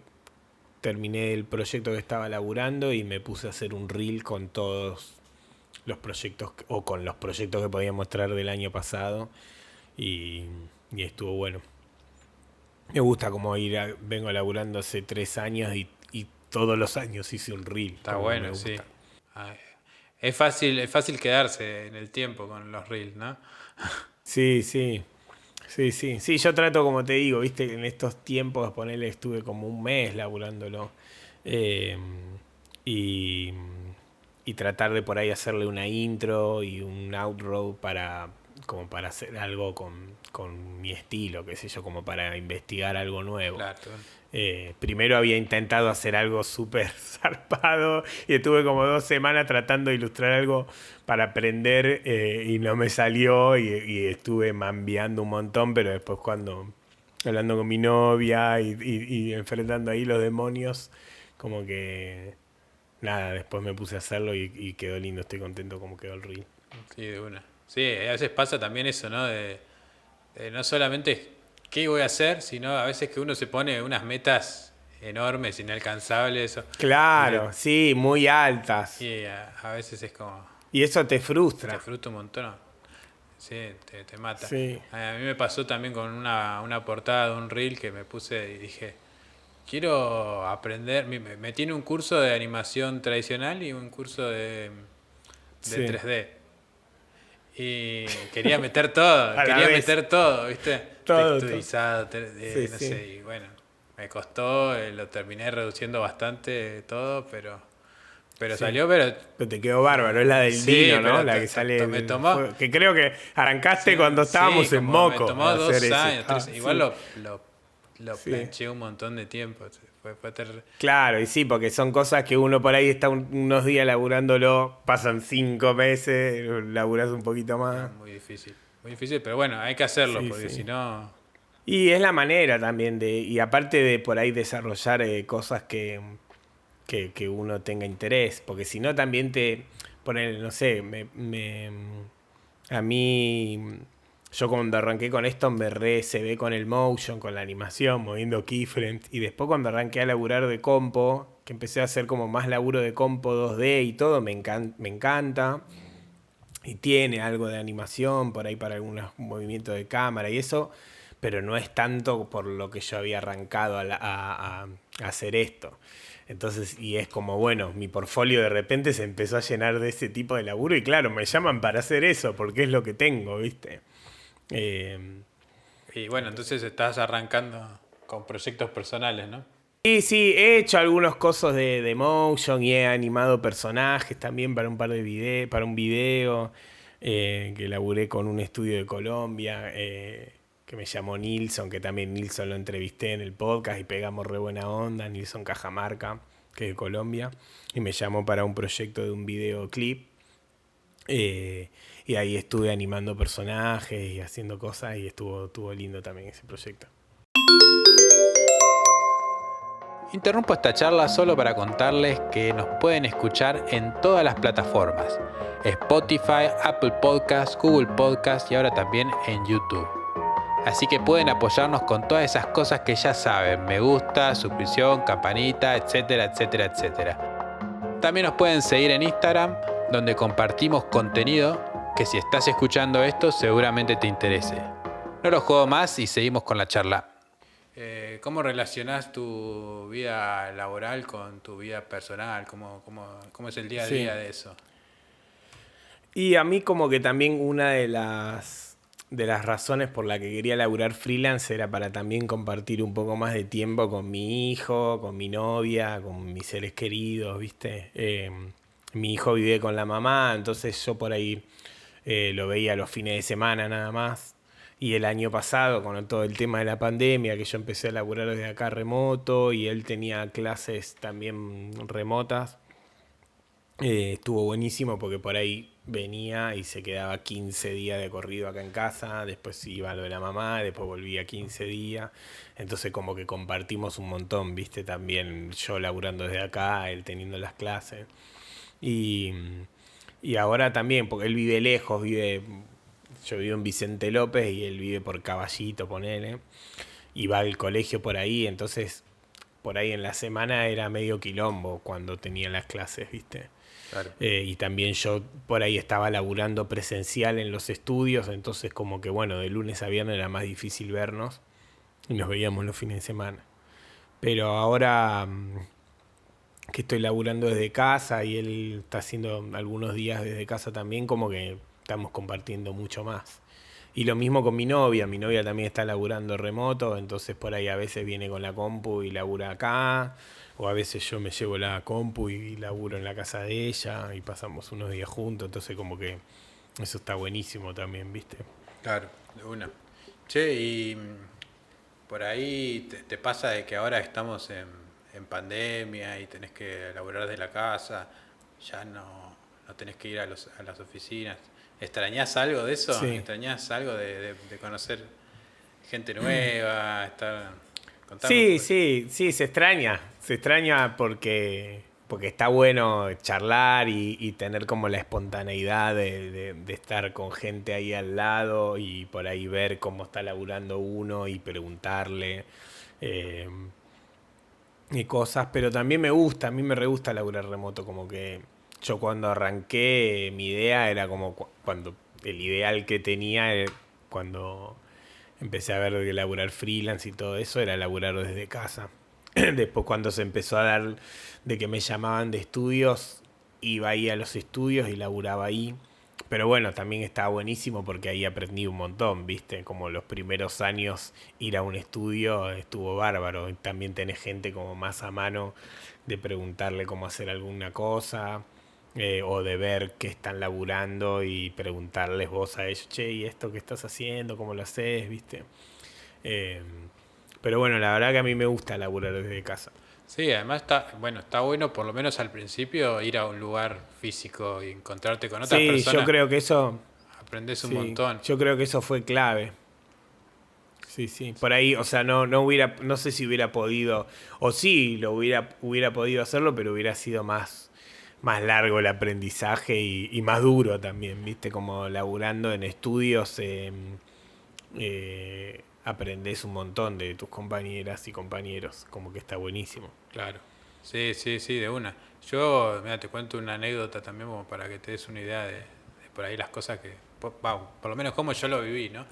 Speaker 2: terminé el proyecto que estaba laburando y me puse a hacer un reel con todos los proyectos o con los proyectos que podía mostrar del año pasado y, y estuvo bueno. Me gusta como vengo laburando hace 3 años y todos los años hice un reel,
Speaker 1: Está
Speaker 2: como que me
Speaker 1: bueno, sí.
Speaker 2: gusta.
Speaker 1: Ay, es fácil quedarse en el tiempo con los reels, ¿no?
Speaker 2: Sí, sí, sí, sí. Sí, yo trato, como te digo, viste, en estos tiempos, ponerle, estuve como un mes laburándolo. Eh, y, y tratar de por ahí hacerle una intro y un outro como para hacer algo con mi estilo, qué sé yo, como para investigar algo nuevo.
Speaker 1: Claro,
Speaker 2: Primero había intentado hacer algo súper zarpado y estuve como 2 semanas tratando de ilustrar algo para aprender y no me salió y estuve mambiando un montón, pero después cuando hablando con mi novia y enfrentando ahí los demonios, como que nada, después me puse a hacerlo y quedó lindo, estoy contento como quedó el reel.
Speaker 1: sí, de una. Sí, a veces pasa también eso, ¿no? De no solamente qué voy a hacer, sino a veces que uno se pone unas metas enormes, inalcanzables, y,
Speaker 2: Claro, sí, muy altas.
Speaker 1: y a veces es como,
Speaker 2: Y eso te
Speaker 1: te
Speaker 2: frustra.
Speaker 1: frustra un montón. Sí, te mata.
Speaker 2: Sí.
Speaker 1: A mí me pasó también con una portada de un reel que me puse y dije, quiero aprender, me tiene un curso de animación tradicional y un curso de
Speaker 2: Sí,
Speaker 1: 3D. Y quería meter todo,
Speaker 2: a la
Speaker 1: quería
Speaker 2: vez.
Speaker 1: meter todo, ¿viste?
Speaker 2: Todo, todo.
Speaker 1: Texturizado,
Speaker 2: Sí,
Speaker 1: no
Speaker 2: sí.
Speaker 1: sé, y bueno, me costó, lo terminé reduciendo bastante todo, Pero
Speaker 2: Sí.
Speaker 1: salió, pero
Speaker 2: Pero te quedó bárbaro, es la del
Speaker 1: sí,
Speaker 2: Dino, ¿no?
Speaker 1: pero
Speaker 2: La que sale.
Speaker 1: me tomó.
Speaker 2: Que creo que arrancaste
Speaker 1: Sí,
Speaker 2: cuando estábamos
Speaker 1: sí,
Speaker 2: en
Speaker 1: como me
Speaker 2: Moco
Speaker 1: tomó
Speaker 2: a hacer
Speaker 1: 2 años,
Speaker 2: ese.
Speaker 1: 3. Igual
Speaker 2: Sí,
Speaker 1: lo
Speaker 2: sí.
Speaker 1: planché un montón de tiempo. Fue
Speaker 2: Claro, y sí, porque son cosas que uno por ahí está unos días laburándolo, pasan 5 meses, laburás un poquito
Speaker 1: no,
Speaker 2: más.
Speaker 1: muy difícil. Muy difícil, pero bueno, hay que hacerlo,
Speaker 2: Sí,
Speaker 1: porque si
Speaker 2: sí.
Speaker 1: no.
Speaker 2: Y es la manera también y aparte de por ahí desarrollar cosas que uno tenga interés, porque si no también poner, no sé, a mí, yo cuando arranqué con esto me re se ve con el motion, con la animación, moviendo keyframes, y después cuando arranqué a laburar de compo, que empecé a hacer como más laburo de compo 2D y todo, me encanta. Y tiene algo de animación por ahí para algunos movimientos de cámara y eso, pero no es tanto por lo que yo había arrancado a hacer esto. Entonces, y es como, bueno, mi portfolio de repente se empezó a llenar de ese tipo de laburo y claro, me llaman para hacer eso, porque es lo que tengo, ¿viste? Eh,
Speaker 1: Y bueno, entonces estás arrancando con proyectos personales, ¿no?
Speaker 2: sí, sí, he hecho algunos cosas de motion y he animado personajes también para un par de videos, para un video que laburé con un estudio de Colombia que me llamó Nilson, que también Nilson lo entrevisté en el podcast y pegamos re buena onda, Nilson Cajamarca, que es de Colombia, y me llamó para un proyecto de un videoclip. Y ahí estuve animando personajes y haciendo cosas y estuvo lindo también ese proyecto.
Speaker 1: Interrumpo esta charla solo para contarles que nos pueden escuchar en todas las plataformas: Spotify, Apple Podcasts, Google Podcasts y ahora también en YouTube. Así que pueden apoyarnos con todas esas cosas que ya saben: me gusta, suscripción, campanita, etcétera, etcétera, etcétera. También nos pueden seguir en Instagram, donde compartimos contenido que si estás escuchando esto seguramente te interese. No lo juego más y seguimos con la charla. ¿Cómo relacionás tu vida laboral con tu vida personal? ¿Cómo es el día a
Speaker 2: Sí.
Speaker 1: día de eso?
Speaker 2: Y a mí como que también una de las razones por la que quería laburar freelance era para también compartir un poco más de tiempo con mi hijo, con mi novia, con mis seres queridos, ¿viste? Mi hijo vive con la mamá, entonces yo por ahí lo veía los fines de semana nada más. Y el año pasado, con todo el tema de la pandemia, que yo empecé a laburar desde acá remoto y él tenía clases también remotas, estuvo buenísimo porque por ahí venía y se quedaba 15 días de corrido acá en casa, después iba a lo de la mamá, después volvía 15 días, entonces como que compartimos un montón, viste, también yo laburando desde acá, él teniendo las clases. Y, y ahora también, porque él vive lejos, yo vivo en Vicente López y él vive por Caballito, ponele, y va al colegio por ahí, entonces por ahí en la semana era medio quilombo cuando tenía las clases, viste.
Speaker 1: Claro.
Speaker 2: Y también yo por ahí estaba laburando presencial en los estudios, entonces como que bueno, de lunes a viernes era más difícil vernos y nos veíamos los fines de semana. Pero ahora que estoy laburando desde casa y él está haciendo algunos días desde casa también, como que estamos compartiendo mucho más. Y lo mismo con mi novia también está laburando remoto, entonces por ahí a veces viene con la compu y labura acá, o a veces yo me llevo la compu y laburo en la casa de ella y pasamos unos días juntos, entonces como que eso está buenísimo también, ¿viste?
Speaker 1: Claro, de una. Che, y por ahí te pasa de que ahora estamos en pandemia y tenés que laburar desde la casa, ya no tenés que ir a las oficinas. ¿Extrañás algo de eso?
Speaker 2: Sí.
Speaker 1: ¿Extrañás algo de conocer gente nueva? Contame un
Speaker 2: Sí,
Speaker 1: poco eso.
Speaker 2: sí, sí, se extraña porque está bueno charlar y tener como la espontaneidad de estar con gente ahí al lado y por ahí ver cómo está laburando uno y preguntarle. eh, y cosas, pero también me gusta, a mí me re gusta laburar remoto, como que yo cuando arranqué mi idea era como cuando el ideal que tenía cuando empecé a ver de laburar freelance y todo eso era laburar desde casa. Después cuando se empezó a dar de que me llamaban de estudios, iba ahí a los estudios y laburaba ahí. Pero bueno, también estaba buenísimo porque ahí aprendí un montón, ¿viste? Como los primeros años ir a un estudio estuvo bárbaro. Y también tenés gente como más a mano de preguntarle cómo hacer alguna cosa, o de ver qué están laburando y preguntarles vos a ellos, che, ¿y esto qué estás haciendo? ¿Cómo lo haces? ¿Viste? Eh, pero bueno, la verdad que a mí me gusta laburar desde casa.
Speaker 1: Sí, además está bueno por lo menos al principio ir a un lugar físico y encontrarte con otras
Speaker 2: Sí, yo
Speaker 1: personas,
Speaker 2: creo que eso,
Speaker 1: aprendes un
Speaker 2: sí,
Speaker 1: montón.
Speaker 2: yo creo que eso fue clave. Sí, sí. Por ahí, o sea, no hubiera, no sé si hubiera podido, o sí, hubiera podido hacerlo, pero hubiera sido más largo el aprendizaje y más duro también, ¿viste? Como laburando en estudios, aprendés un montón de tus compañeras y compañeros, como que está buenísimo.
Speaker 1: Claro. Sí, sí, sí, de una. Yo, mira, te cuento una anécdota también como para que te des una idea de por ahí las cosas que, por lo menos como yo lo viví, ¿no?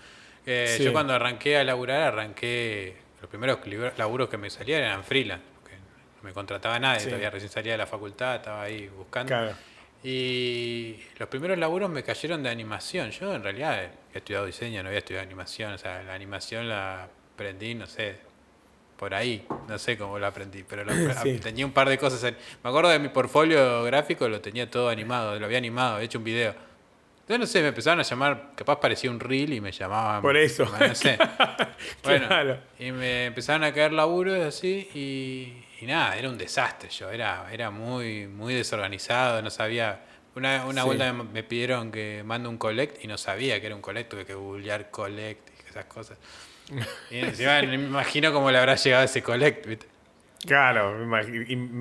Speaker 1: Yo
Speaker 2: Sí,
Speaker 1: cuando arranqué a laburar, los primeros laburos que me salían eran freelance, porque no me contrataba nadie,
Speaker 2: sí,
Speaker 1: todavía recién salía de la facultad, estaba ahí buscando.
Speaker 2: claro.
Speaker 1: Y los primeros laburos me cayeron de animación. Yo en realidad he estudiado diseño, no había estudiado animación, o sea, la animación la aprendí, no sé, por ahí, no sé cómo lo aprendí, pero
Speaker 2: Sí,
Speaker 1: tenía un par de cosas. Me acuerdo de mi portfolio gráfico, lo tenía todo animado, lo había animado, había hecho un video. Entonces, no sé, me empezaron a llamar, capaz parecía un reel y me llamaban,
Speaker 2: por eso.
Speaker 1: no sé. Bueno,
Speaker 2: Claro.
Speaker 1: y me empezaron a caer laburos así y nada, era un desastre yo, era muy, muy desorganizado, no sabía. Una
Speaker 2: Sí.
Speaker 1: vuelta me pidieron que mande un collect y no sabía que era un collect, tuve que googlear collect y esas cosas. Y encima ni me imagino cómo le habrá llegado ese collect, ¿viste?
Speaker 2: Claro, me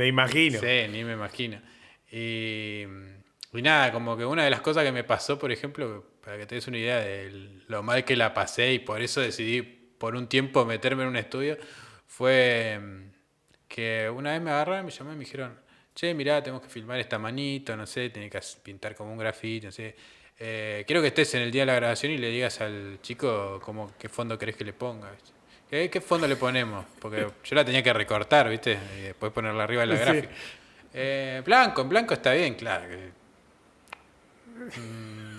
Speaker 2: imagino.
Speaker 1: Sí, ni me imagino. Y, y nada, como que una de las cosas que me pasó, por ejemplo, para que te des una idea de lo mal que la pasé y por eso decidí por un tiempo meterme en un estudio, fue que una vez me agarraron, me llamaron y me dijeron, che, mirá, tenemos que filmar esta manito, no sé, tiene que pintar como un grafito, no sé. Quiero que estés en el día de la grabación y le digas al chico qué fondo querés que le ponga. ¿Viste? ¿Qué fondo le ponemos? Porque yo la tenía que recortar, ¿viste? Y después ponerla arriba de la
Speaker 2: Sí.
Speaker 1: gráfica. Blanco, en blanco está bien, claro.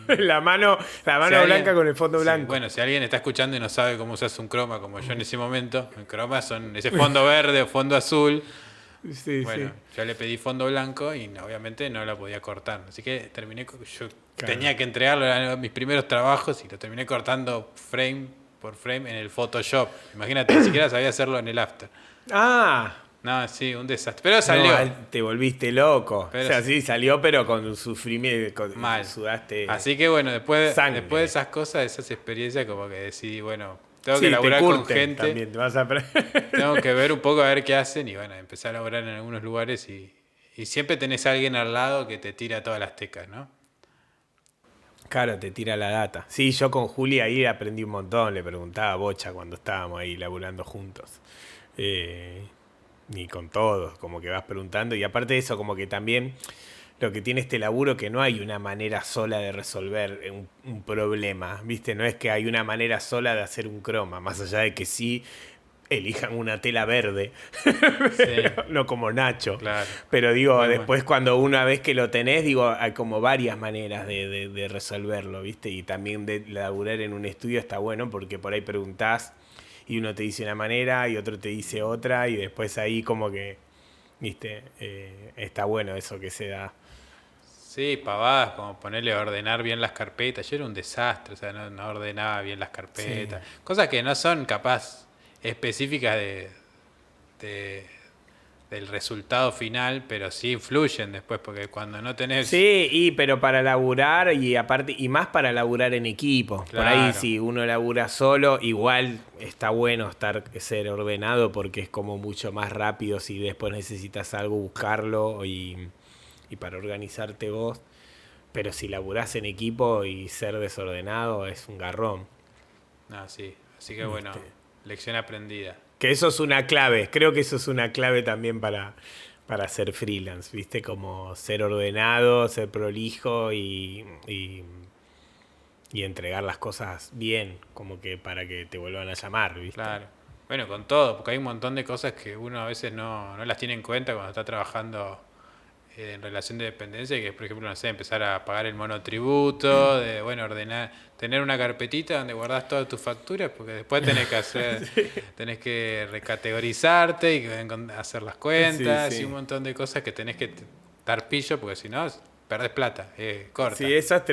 Speaker 2: La mano
Speaker 1: Si
Speaker 2: blanca
Speaker 1: alguien,
Speaker 2: con el fondo
Speaker 1: sí,
Speaker 2: blanco.
Speaker 1: bueno, si alguien está escuchando y no sabe cómo usas un croma como yo en ese momento, el croma son ese fondo verde o fondo azul.
Speaker 2: Sí,
Speaker 1: Bueno,
Speaker 2: sí.
Speaker 1: yo le pedí fondo blanco y obviamente no la podía cortar. Así que yo
Speaker 2: Claro.
Speaker 1: tenía que entregarlo a mis primeros trabajos y lo terminé cortando frame por frame en el Photoshop. Imagínate, ni siquiera sabía hacerlo en el After.
Speaker 2: Ah,
Speaker 1: No, sí, un desastre. Pero
Speaker 2: no,
Speaker 1: salió.
Speaker 2: te volviste loco. O
Speaker 1: Pero
Speaker 2: sea, sí, salió, pero con un sufrimiento,
Speaker 1: mal.
Speaker 2: sudaste
Speaker 1: Así que bueno, después de
Speaker 2: sangre.
Speaker 1: esas cosas, de esas experiencias, como que decidí, bueno, tengo que
Speaker 2: Sí, te
Speaker 1: laburar con
Speaker 2: curten
Speaker 1: gente,
Speaker 2: también, te vas a...
Speaker 1: tengo que ver un poco a ver qué hacen y bueno, empezar a laburar en algunos lugares y siempre tenés a alguien al lado que te tira todas las tecas, ¿no?
Speaker 2: Claro, te tira la data. Sí, yo con Juli ahí aprendí un montón, le preguntaba a Bocha cuando estábamos ahí laburando juntos. Eh, ni con todos, como que vas preguntando. Y aparte de eso, como que también lo que tiene este laburo que no hay una manera sola de resolver un problema, ¿viste? No es que hay una manera sola de hacer un croma, más allá de que sí elijan una tela verde,
Speaker 1: Sí,
Speaker 2: no como Nacho.
Speaker 1: claro.
Speaker 2: Pero digo,
Speaker 1: Muy bueno.
Speaker 2: después cuando una vez que lo tenés, digo, hay como varias maneras de resolverlo, ¿viste? Y también de laburar en un estudio está bueno porque por ahí preguntás y uno te dice una manera y otro te dice otra y después ahí como que, ¿viste? Está bueno eso que se da.
Speaker 1: Sí, pavadas, como ponerle a ordenar bien las carpetas. Yo era un desastre, o sea, no ordenaba bien las
Speaker 2: Sí.
Speaker 1: carpetas. Cosas que no son capaz específicas de- del resultado final, pero sí influyen después, porque cuando no tenés...
Speaker 2: Sí, pero para laburar y aparte, y más para laburar en equipo. Por ahí
Speaker 1: Claro,
Speaker 2: si uno labura solo, igual está bueno ser ordenado porque es como mucho más rápido si después necesitas algo buscarlo y para organizarte vos. Pero si laburás en equipo y ser desordenado es un garrón.
Speaker 1: no, sí. Así que bueno,
Speaker 2: ¿Viste?
Speaker 1: lección aprendida.
Speaker 2: Que eso es una clave, creo que eso es una clave también para ser freelance, ¿viste? Como ser ordenado, ser prolijo y entregar las cosas bien, como que para que te vuelvan a llamar, ¿viste?
Speaker 1: Claro. Bueno, con todo, porque hay un montón de cosas que uno a veces no las tiene en cuenta cuando está trabajando en relación de dependencia, que es, por ejemplo, no sé, empezar a pagar el monotributo, de, bueno, ordenar, tener una carpetita donde guardás todas tus facturas, porque después tenés que hacer, tenés que recategorizarte y hacer las
Speaker 2: Sí,
Speaker 1: cuentas y un
Speaker 2: sí.
Speaker 1: montón de cosas que tenés que dar pillo, porque si no, perdés plata,
Speaker 2: Sí,
Speaker 1: corta.
Speaker 2: eso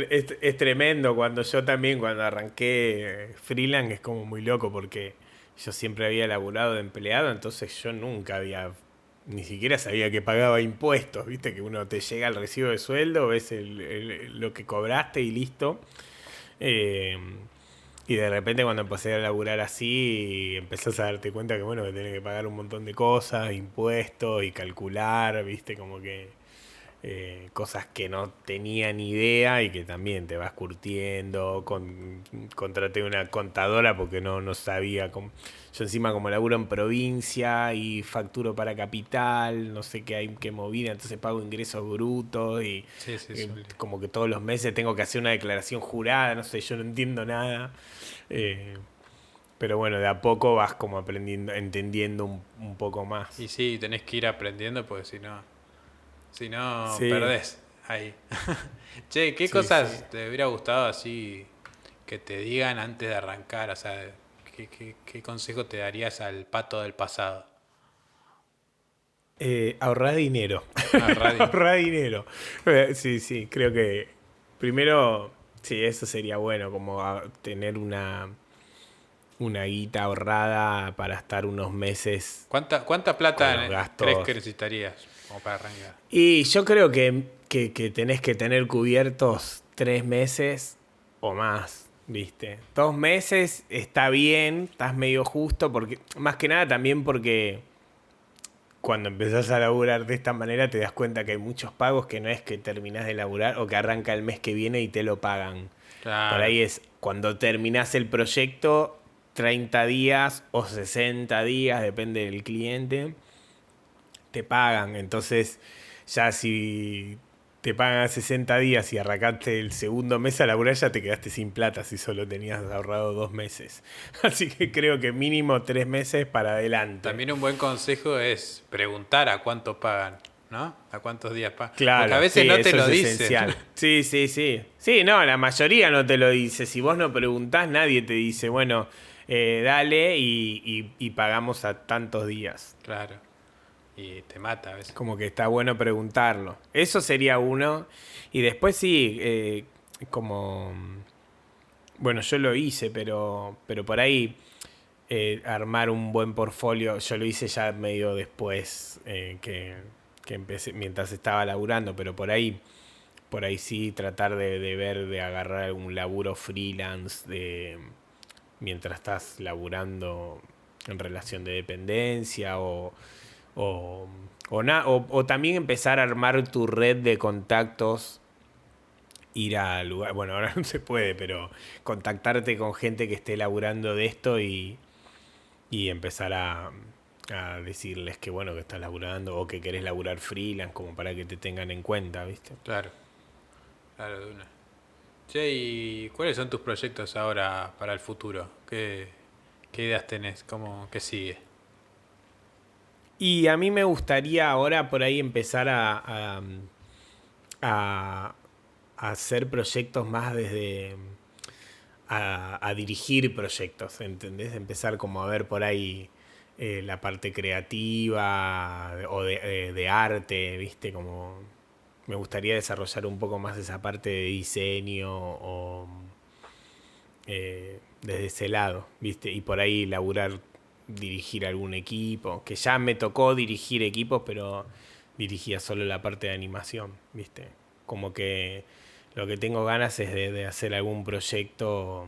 Speaker 2: es tremendo. Cuando arranqué freelance es como muy loco porque yo siempre había laburado de empleado, entonces yo nunca había, ni siquiera sabía que pagaba impuestos, viste que uno te llega el recibo de sueldo, ves lo que cobraste y listo. Eh, y de repente cuando empecé a laburar así, empezás a darte cuenta que bueno, que tenés que pagar un montón de cosas, impuestos y calcular, viste, como que cosas que no tenía ni idea y que también te vas curtiendo. Contraté una contadora porque no sabía cómo. Yo encima como laburo en provincia y facturo para capital, no sé qué hay que movida, entonces pago ingresos brutos
Speaker 1: Sí, sí,
Speaker 2: y
Speaker 1: suele.
Speaker 2: como que todos los meses tengo que hacer una declaración jurada, no sé, yo no entiendo nada. Eh, pero bueno, de a poco vas como aprendiendo, entendiendo un poco más.
Speaker 1: Y sí, tenés que ir aprendiendo, porque si no,
Speaker 2: Sí,
Speaker 1: perdés ahí. Che, ¿qué
Speaker 2: sí, sí.
Speaker 1: cosas te hubiera gustado así que te digan antes de arrancar? O sea, ¿qué consejo te darías al pato del pasado?
Speaker 2: Ahorrar dinero.
Speaker 1: Ah, radio.
Speaker 2: Ahorrar dinero. Sí, sí, creo que primero, sí, eso sería bueno, como tener una guita ahorrada para estar unos meses
Speaker 1: ¿Cuánta
Speaker 2: con los
Speaker 1: plata crees que
Speaker 2: gastos.
Speaker 1: necesitarías como para arrancar?
Speaker 2: Y yo creo que tenés que tener cubiertos 3 meses o más, ¿viste? 2 meses está bien, estás medio justo, porque más que nada también porque cuando empezás a laburar de esta manera te das cuenta que hay muchos pagos que no es que terminás de laburar o que arranca el mes que viene y te lo pagan. Por
Speaker 1: Claro,
Speaker 2: ahí es cuando terminás el proyecto, 30 días o 60 días, depende del cliente, te pagan. Entonces, ya si te pagan 60 días y arrancaste el segundo mes a laburar, ya te quedaste sin plata si solo tenías ahorrado 2 meses. Así que creo que mínimo 3 meses para adelante.
Speaker 1: también un buen consejo es preguntar a cuánto pagan, ¿no? A cuántos días pagan. Porque a
Speaker 2: Claro,
Speaker 1: veces
Speaker 2: sí,
Speaker 1: no te
Speaker 2: eso
Speaker 1: lo
Speaker 2: es
Speaker 1: dicen.
Speaker 2: esencial. Sí, sí, sí. Sí, no, la mayoría no te lo dice. Si vos no preguntás, nadie te dice, bueno, dale y pagamos a tantos días.
Speaker 1: Claro, y te mata a veces.
Speaker 2: Como que está bueno preguntarlo. Eso sería uno. Y después sí, como... Bueno, yo lo hice, pero por ahí armar un buen portfolio, yo lo hice ya medio después que empecé, mientras estaba laburando, pero por ahí sí tratar de ver, de agarrar algún laburo freelance mientras estás laburando en relación de dependencia o, o también empezar a armar tu red de contactos, ir a lugar, bueno, ahora no se puede, pero contactarte con gente que esté laburando de esto y empezar a decirles que bueno, que estás laburando o que querés laburar freelance como para que te tengan en cuenta, ¿viste?
Speaker 1: Claro, claro, de una. Che, ¿y cuáles son tus proyectos ahora para el futuro? ¿Qué ideas tenés? ¿Qué sigue?
Speaker 2: Y a mí me gustaría ahora por ahí empezar a- a hacer proyectos más desde... A dirigir proyectos, ¿entendés? Empezar como a ver por ahí la parte creativa o de arte, ¿viste? Como me gustaría desarrollar un poco más esa parte de diseño o desde ese lado, ¿viste? Y por ahí laburar, dirigir algún equipo, que ya me tocó dirigir equipos, pero dirigía solo la parte de animación, ¿viste? Como que lo que tengo ganas es de hacer algún proyecto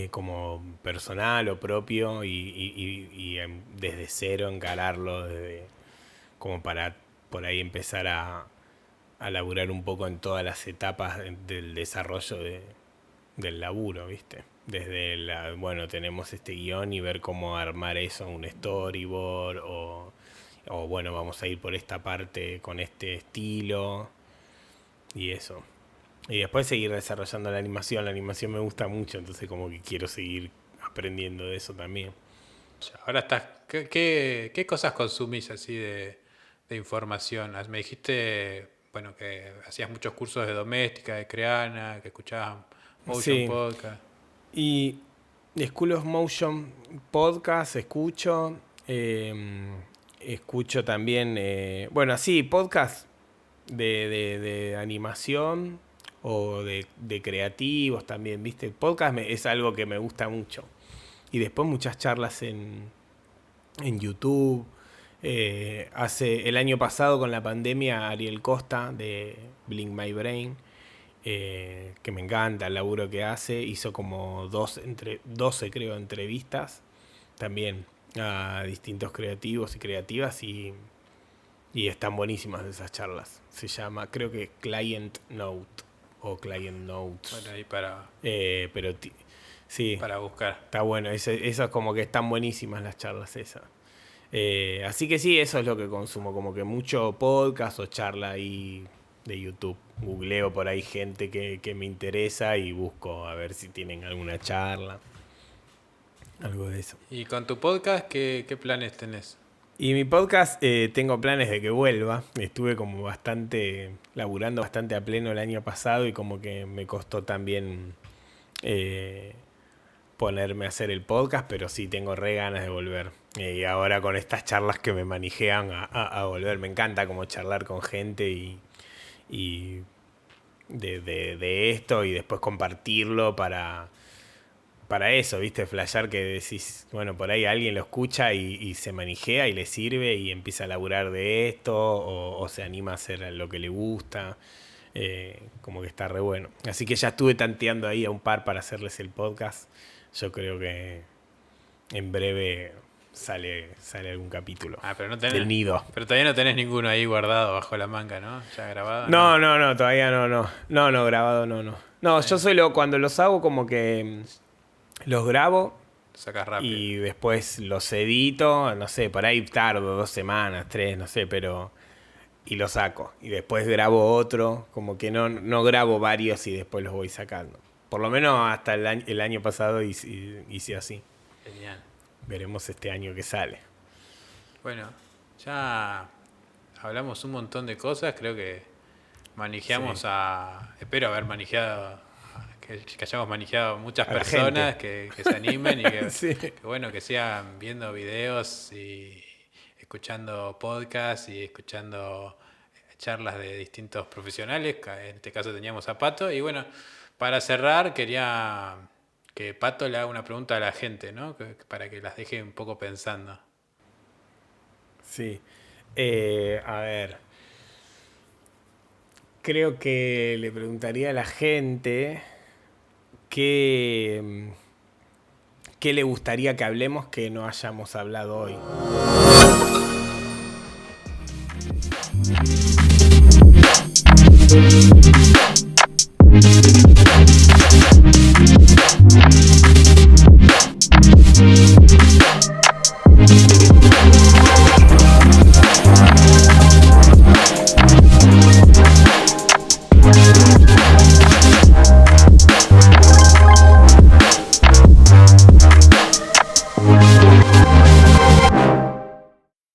Speaker 2: como personal o propio y desde cero encararlo, como para por ahí empezar a laburar un poco en todas las etapas del desarrollo del laburo, ¿viste? Desde bueno, tenemos este guión y ver cómo armar eso, un storyboard o bueno, vamos a ir por esta parte con este estilo y eso. Y después seguir desarrollando la animación. La animación me gusta mucho, entonces como que quiero seguir aprendiendo de eso también.
Speaker 1: Ya, ahora estás. ¿Qué cosas consumís así de información? Me dijiste, bueno, que hacías muchos cursos de doméstica, de Creana, que escuchabas Motion
Speaker 2: Sí.
Speaker 1: Podcast.
Speaker 2: Y School of Motion podcast escucho. Escucho también, bueno, sí, podcast de animación o de creativos también, ¿viste? Podcast es algo que me gusta mucho. Y después muchas charlas en YouTube. El año pasado con la pandemia, Ariel Costa de Blink My Brain, que me encanta el laburo que hace, hizo como 12 creo entrevistas también a distintos creativos y creativas y están buenísimas esas charlas. Se llama, creo que Client Note o Client Notes.
Speaker 1: Bueno, ahí para
Speaker 2: sí,
Speaker 1: buscar.
Speaker 2: está bueno. Eso es como que están buenísimas las charlas esas. Así que sí, eso es lo que consumo, como que mucho podcast o charla ahí de YouTube. Googleo por ahí gente que me interesa y busco a ver si tienen alguna charla. Algo de eso.
Speaker 1: ¿Y con tu podcast qué planes tenés?
Speaker 2: Y mi podcast, tengo planes de que vuelva. Estuve como laburando bastante a pleno el año pasado y como que me costó también ponerme a hacer el podcast, pero sí tengo re ganas de volver. Y ahora con estas charlas que me manejean a volver, me encanta como charlar con gente y de esto y después compartirlo para eso, ¿viste? Flashear que decís, bueno, por ahí alguien lo escucha y se manijea y le sirve y empieza a laburar de esto o se anima a hacer lo que le gusta. Como que está re bueno. Así que ya estuve tanteando ahí a un par para hacerles el podcast. Yo creo que en breve sale algún capítulo
Speaker 1: Pero no
Speaker 2: del nido.
Speaker 1: Pero todavía no tenés ninguno ahí guardado bajo la manga, ¿no? Ya grabado.
Speaker 2: No, todavía no. No, grabado no. No, yo cuando los hago como que los grabo
Speaker 1: Sacas rápido.
Speaker 2: y después los edito, no sé, por ahí tardo 2 semanas, 3, no sé, y lo saco. Y después grabo otro, como que no grabo varios y después los voy sacando. Por lo menos hasta el año pasado hice así.
Speaker 1: Genial.
Speaker 2: Veremos este año que sale.
Speaker 1: Bueno, ya hablamos un montón de cosas. Creo que manejeamos espero haber manejeado, que hayamos manejado muchas
Speaker 2: A la
Speaker 1: personas
Speaker 2: gente.
Speaker 1: que se animen y que,
Speaker 2: Sí.
Speaker 1: que bueno, que sigan viendo videos y escuchando podcasts y escuchando charlas de distintos profesionales. En este caso teníamos a Pato. Y bueno, para cerrar quería que Pato le haga una pregunta a la gente, ¿no? Para que las deje un poco pensando.
Speaker 2: Sí. A ver. Creo que le preguntaría a la gente qué le gustaría que hablemos que no hayamos hablado hoy.